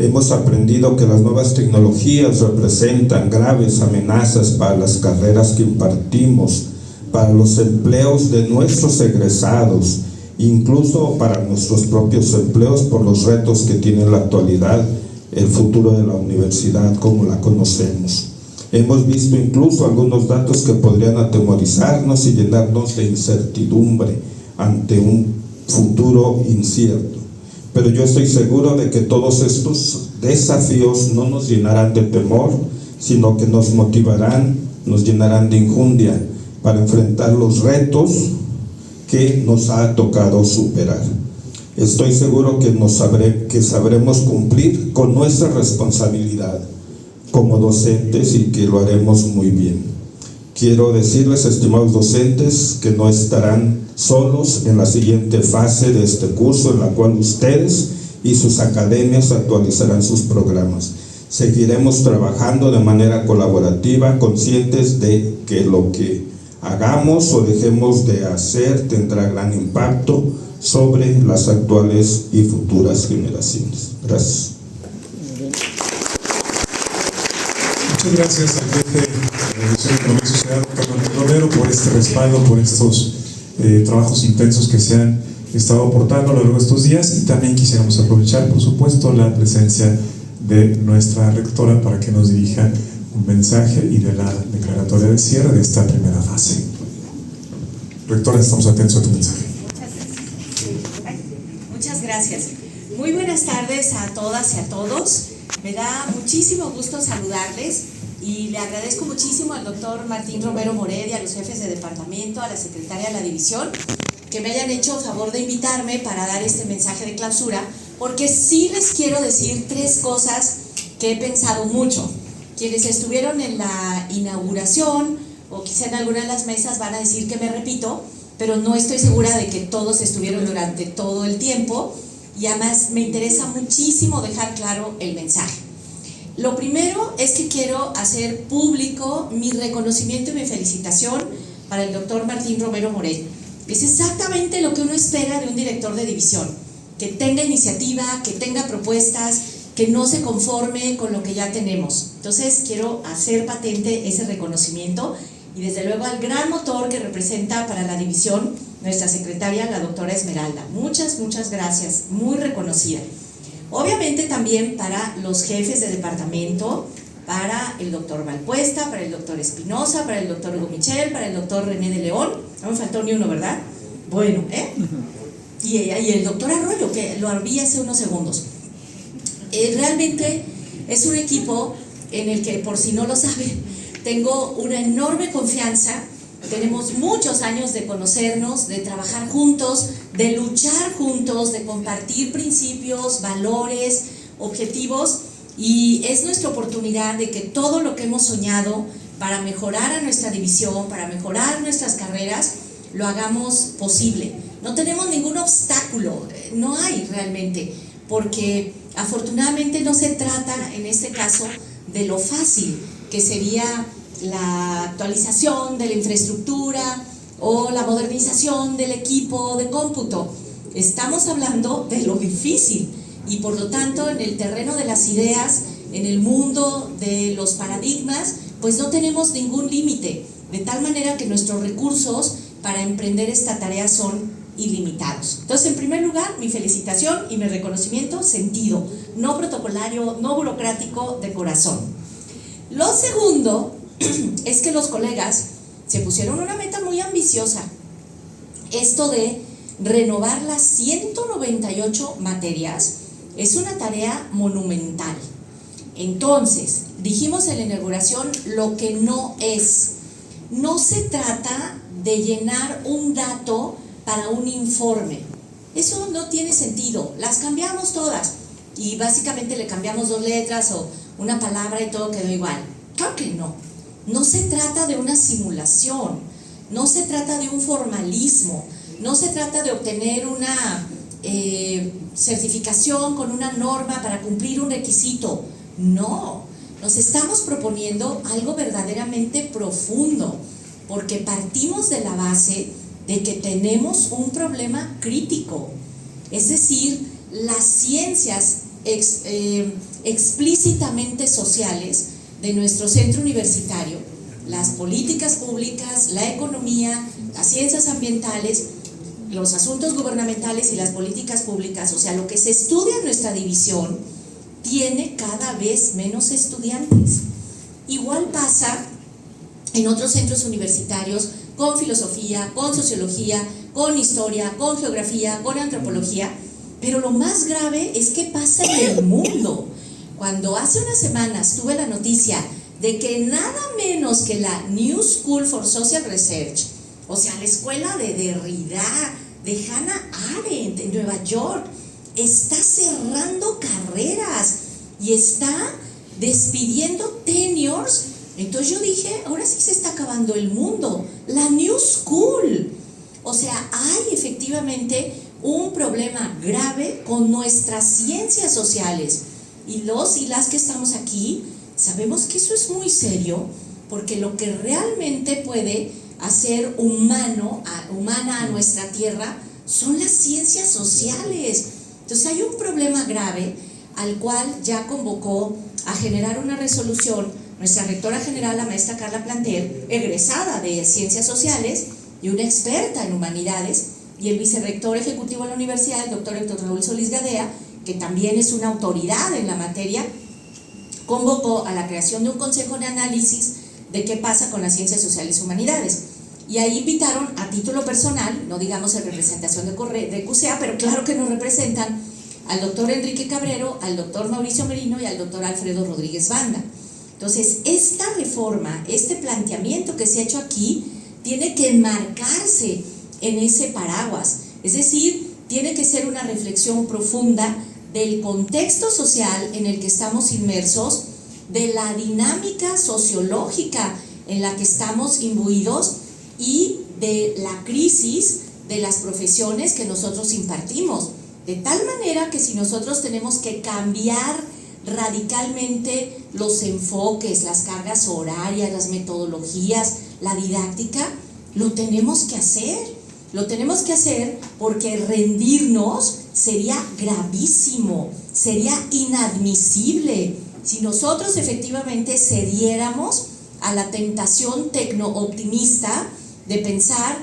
[SPEAKER 2] Hemos aprendido que las nuevas tecnologías representan graves amenazas para las carreras que impartimos, para los empleos de nuestros egresados, incluso para nuestros propios empleos, por los retos que tiene en la actualidad el futuro de la universidad como la conocemos. Hemos visto incluso algunos datos que podrían atemorizarnos y llenarnos de incertidumbre ante un futuro incierto. Pero yo estoy seguro de que todos estos desafíos no nos llenarán de temor, sino que nos motivarán, nos llenarán de enjundia para enfrentar los retos que nos ha tocado superar. Estoy seguro que sabremos cumplir con nuestra responsabilidad como docentes y que lo haremos muy bien. Quiero decirles, estimados docentes, que no estarán solos en la siguiente fase de este curso, en la cual ustedes y sus academias actualizarán sus programas. Seguiremos trabajando de manera colaborativa, conscientes de que lo que hagamos o dejemos de hacer tendrá gran impacto sobre las actuales y futuras generaciones. Gracias.
[SPEAKER 1] Muchas gracias al jefe de la División de Economía y Sociedad, doctor Martín Romero, por este respaldo, por estos trabajos intensos que se han estado aportando a lo largo de estos días. Y también quisiéramos aprovechar, por supuesto, la presencia de nuestra rectora para que nos dirija un mensaje y de la declaratoria de cierre de esta primera fase. Rectora, estamos atentos a tu mensaje.
[SPEAKER 10] Muchas gracias. Muy buenas tardes a todas y a todos. Me da muchísimo gusto saludarles y le agradezco muchísimo al doctor Martín Romero Moret y a los jefes de departamento, a la secretaria de la división, que me hayan hecho favor de invitarme para dar este mensaje de clausura, porque sí les quiero decir 3 cosas que he pensado mucho. Quienes estuvieron en la inauguración o quizá en alguna de las mesas van a decir que me repito, pero no estoy segura de que todos estuvieron durante todo el tiempo, y además me interesa muchísimo dejar claro el mensaje. Lo primero es que quiero hacer público mi reconocimiento y mi felicitación para el doctor Martín Romero Moret. Es exactamente lo que uno espera de un director de división, que tenga iniciativa, que tenga propuestas, que no se conforme con lo que ya tenemos. Entonces quiero hacer patente ese reconocimiento, y desde luego al gran motor que representa para la división nuestra secretaria, la doctora Esmeralda. Muchas gracias, muy reconocida. Obviamente también para los jefes de departamento, para el doctor Valpuesta, para el doctor Espinosa, para el doctor Hugo Michel, para el doctor René de León. No me faltó ni uno, ¿verdad? Bueno, y el doctor Arroyo, que lo vi hace unos segundos. Realmente es un equipo en el que, por si no lo saben, tengo una enorme confianza. Tenemos muchos años de conocernos, de trabajar juntos, de luchar juntos, de compartir principios, valores, objetivos, y es nuestra oportunidad de que todo lo que hemos soñado para mejorar a nuestra división, para mejorar nuestras carreras, lo hagamos posible. No tenemos ningún obstáculo, no hay realmente, porque afortunadamente no se trata en este caso de lo fácil, que sería la actualización de la infraestructura o la modernización del equipo de cómputo. Estamos hablando de lo difícil, y por lo tanto en el terreno de las ideas, en el mundo de los paradigmas, pues no tenemos ningún límite, de tal manera que nuestros recursos para emprender esta tarea son ilimitados. Entonces, en primer lugar, mi felicitación y mi reconocimiento sentido, no protocolario, no burocrático, de corazón. Lo segundo es que los colegas se pusieron una meta muy ambiciosa, esto de renovar las 198 materias es una tarea monumental. Entonces, dijimos en la inauguración lo que no es. No se trata de llenar un dato para un informe. Eso no tiene sentido. Las cambiamos todas y básicamente le cambiamos 2 letras o una palabra y todo quedó igual. Claro que no. No se trata de una simulación, no se trata de un formalismo, no se trata de obtener una certificación con una norma para cumplir un requisito. No, nos estamos proponiendo algo verdaderamente profundo, porque partimos de la base de que tenemos un problema crítico, es decir, las ciencias explícitamente sociales de nuestro centro universitario, las políticas públicas, la economía, las ciencias ambientales, los asuntos gubernamentales y las políticas públicas, o sea, lo que se estudia en nuestra división, tiene cada vez menos estudiantes. Igual pasa en otros centros universitarios con filosofía, con sociología, con historia, con geografía, con antropología, pero lo más grave es que pasa en el mundo. Cuando hace unas semanas tuve la noticia de que nada menos que la New School for Social Research, o sea, la escuela de Derrida, de Hannah Arendt en Nueva York, está cerrando carreras y está despidiendo tenures. Entonces yo dije, ahora sí se está acabando el mundo, la New School. O sea, hay efectivamente un problema grave con nuestras ciencias sociales. Y los y las que estamos aquí sabemos que eso es muy serio, porque lo que realmente puede hacer humana a nuestra tierra son las ciencias sociales. Entonces hay un problema grave al cual ya convocó a generar una resolución nuestra rectora general, la maestra Carla Planter, egresada de Ciencias Sociales y una experta en humanidades, y el vicerrector ejecutivo de la universidad, el doctor Héctor Raúl Solís Gadea, que también es una autoridad en la materia, convocó a la creación de un consejo de análisis de qué pasa con las ciencias sociales y humanidades. Y ahí invitaron a título personal, no digamos en representación de CUSEA, pero claro que nos representan al doctor Enrique Cabrero, al doctor Mauricio Merino y al doctor Alfredo Rodríguez Banda. Entonces, esta reforma, este planteamiento que se ha hecho aquí, tiene que enmarcarse en ese paraguas, es decir, tiene que ser una reflexión profunda del contexto social en el que estamos inmersos, de la dinámica sociológica en la que estamos imbuidos y de la crisis de las profesiones que nosotros impartimos, de tal manera que si nosotros tenemos que cambiar radicalmente los enfoques, las cargas horarias, las metodologías, la didáctica, lo tenemos que hacer porque rendirnos sería gravísimo, sería inadmisible si nosotros efectivamente cediéramos a la tentación tecno-optimista de pensar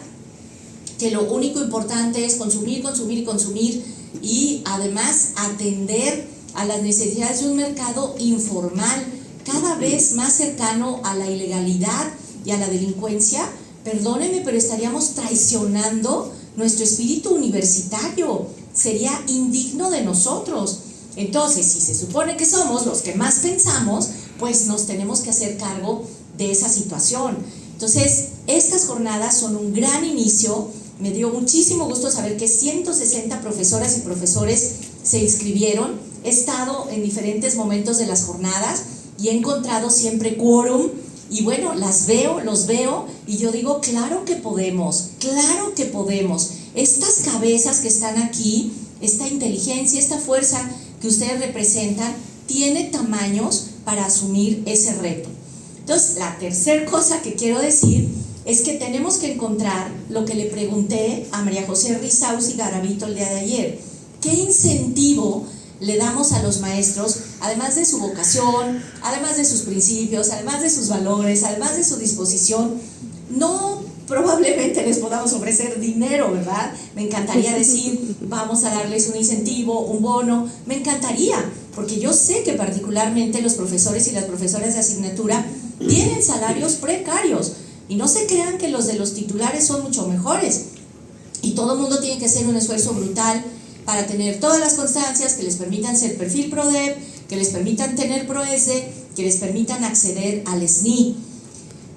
[SPEAKER 10] que lo único importante es consumir, consumir y consumir, y además atender a las necesidades de un mercado informal cada vez más cercano a la ilegalidad y a la delincuencia. Perdónenme, pero estaríamos traicionando nuestro espíritu universitario, sería indigno de nosotros. Entonces, si se supone que somos los que más pensamos, pues nos tenemos que hacer cargo de esa situación. Entonces, estas jornadas son un gran inicio. Me dio muchísimo gusto saber que 160 profesoras y profesores se inscribieron. He estado en diferentes momentos de las jornadas y he encontrado siempre quórum, y bueno, los veo y yo digo, claro que podemos. Estas cabezas que están aquí, esta inteligencia, esta fuerza que ustedes representan, tiene tamaños para asumir ese reto. Entonces, la tercera cosa que quiero decir es que tenemos que encontrar lo que le pregunté a María José Rizaus y Garavito el día de ayer. ¿Qué incentivo le damos a los maestros, además de su vocación, además de sus principios, además de sus valores, además de su disposición, no probablemente les podamos ofrecer dinero, ¿verdad? Me encantaría decir, vamos a darles un incentivo, un bono, me encantaría, porque yo sé que particularmente los profesores y las profesoras de asignatura tienen salarios precarios, y no se crean que los de los titulares son mucho mejores, y todo el mundo tiene que hacer un esfuerzo brutal para tener todas las constancias que les permitan ser perfil PRODEP, que les permitan tener PROESDE, que les permitan acceder al SNI.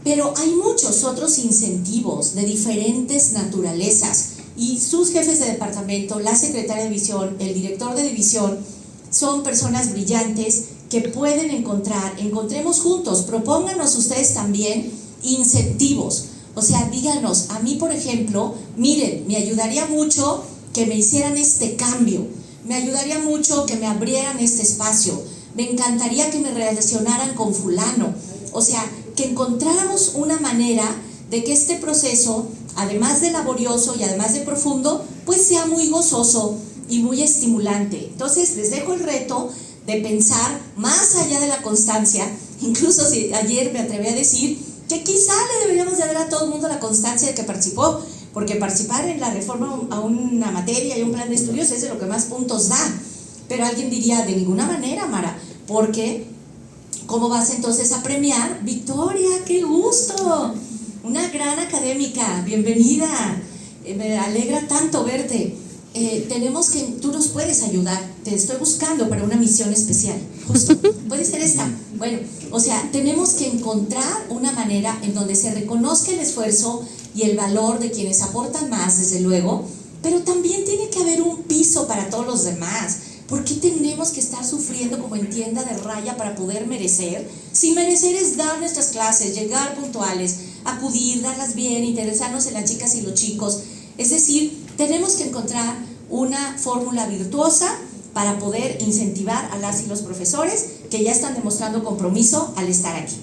[SPEAKER 10] Pero hay muchos otros incentivos de diferentes naturalezas y sus jefes de departamento, la secretaria de división, el director de división, son personas brillantes que pueden encontremos juntos, propónganos ustedes también incentivos. O sea, díganos, a mí por ejemplo, miren, me ayudaría mucho que me hicieran este cambio, me ayudaría mucho que me abrieran este espacio, me encantaría que me relacionaran con fulano. O sea, que encontráramos una manera de que este proceso, además de laborioso y además de profundo, pues sea muy gozoso y muy estimulante. Entonces les dejo el reto de pensar más allá de la constancia, incluso si ayer me atreví a decir que quizá le deberíamos de dar a todo el mundo la constancia de que participó, porque participar en la reforma a una materia y un plan de estudios es de lo que más puntos da. Pero alguien diría, de ninguna manera, Mara, porque ¿cómo vas entonces a premiar? Victoria, qué gusto, una gran académica, bienvenida, me alegra tanto verte. Tenemos que, tú nos puedes ayudar, te estoy buscando para una misión especial, justo, puede ser esta. Bueno, o sea, tenemos que encontrar una manera en donde se reconozca el esfuerzo y el valor de quienes aportan más, desde luego, pero también tiene que haber un piso para todos los demás. ¿Por qué tenemos que estar sufriendo como en tienda de raya para poder merecer? Si merecer es dar nuestras clases, llegar puntuales, acudir, darlas bien, interesarnos en las chicas y los chicos. Es decir, tenemos que encontrar una fórmula virtuosa para poder incentivar a las y los profesores que ya están demostrando compromiso al estar aquí.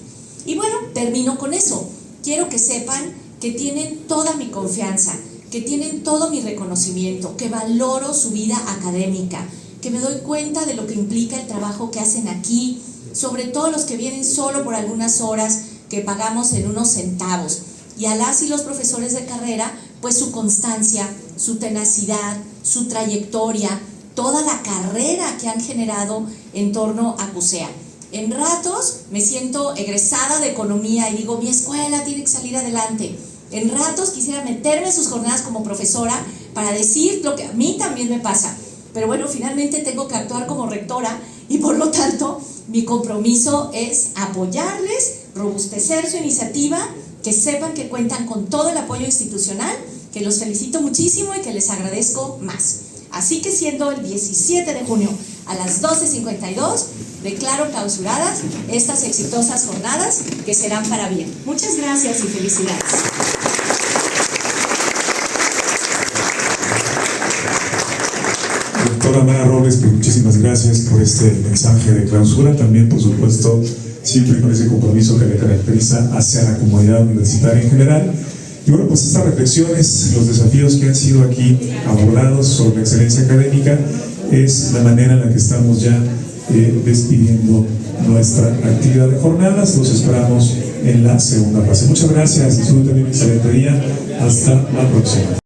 [SPEAKER 10] Y bueno, termino con eso. Quiero que sepan que tienen toda mi confianza, que tienen todo mi reconocimiento, que valoro su vida académica, que me doy cuenta de lo que implica el trabajo que hacen aquí, sobre todo los que vienen solo por algunas horas que pagamos en unos centavos. Y a las y los profesores de carrera, pues su constancia, su tenacidad, su trayectoria, toda la carrera que han generado en torno a CUSEA. En ratos me siento egresada de economía y digo, mi escuela tiene que salir adelante. En ratos quisiera meterme en sus jornadas como profesora para decir lo que a mí también me pasa. Pero bueno, finalmente tengo que actuar como rectora y por lo tanto mi compromiso es apoyarles, robustecer su iniciativa, que sepan que cuentan con todo el apoyo institucional, que los felicito muchísimo y que les agradezco más. Así que siendo el 17 de junio a las 12:52, declaro clausuradas estas exitosas jornadas que serán para bien. Muchas gracias y felicidades.
[SPEAKER 1] Doctora Mara Robles, pues muchísimas gracias por este mensaje de clausura, también por supuesto siempre con ese compromiso que le caracteriza hacia la comunidad universitaria en general. Y bueno, pues estas reflexiones, los desafíos que han sido aquí abordados sobre la excelencia académica, es la manera en la que estamos ya despidiendo nuestra actividad de jornadas. Los esperamos en la segunda fase. Muchas gracias, disfruten un excelente día, hasta la próxima.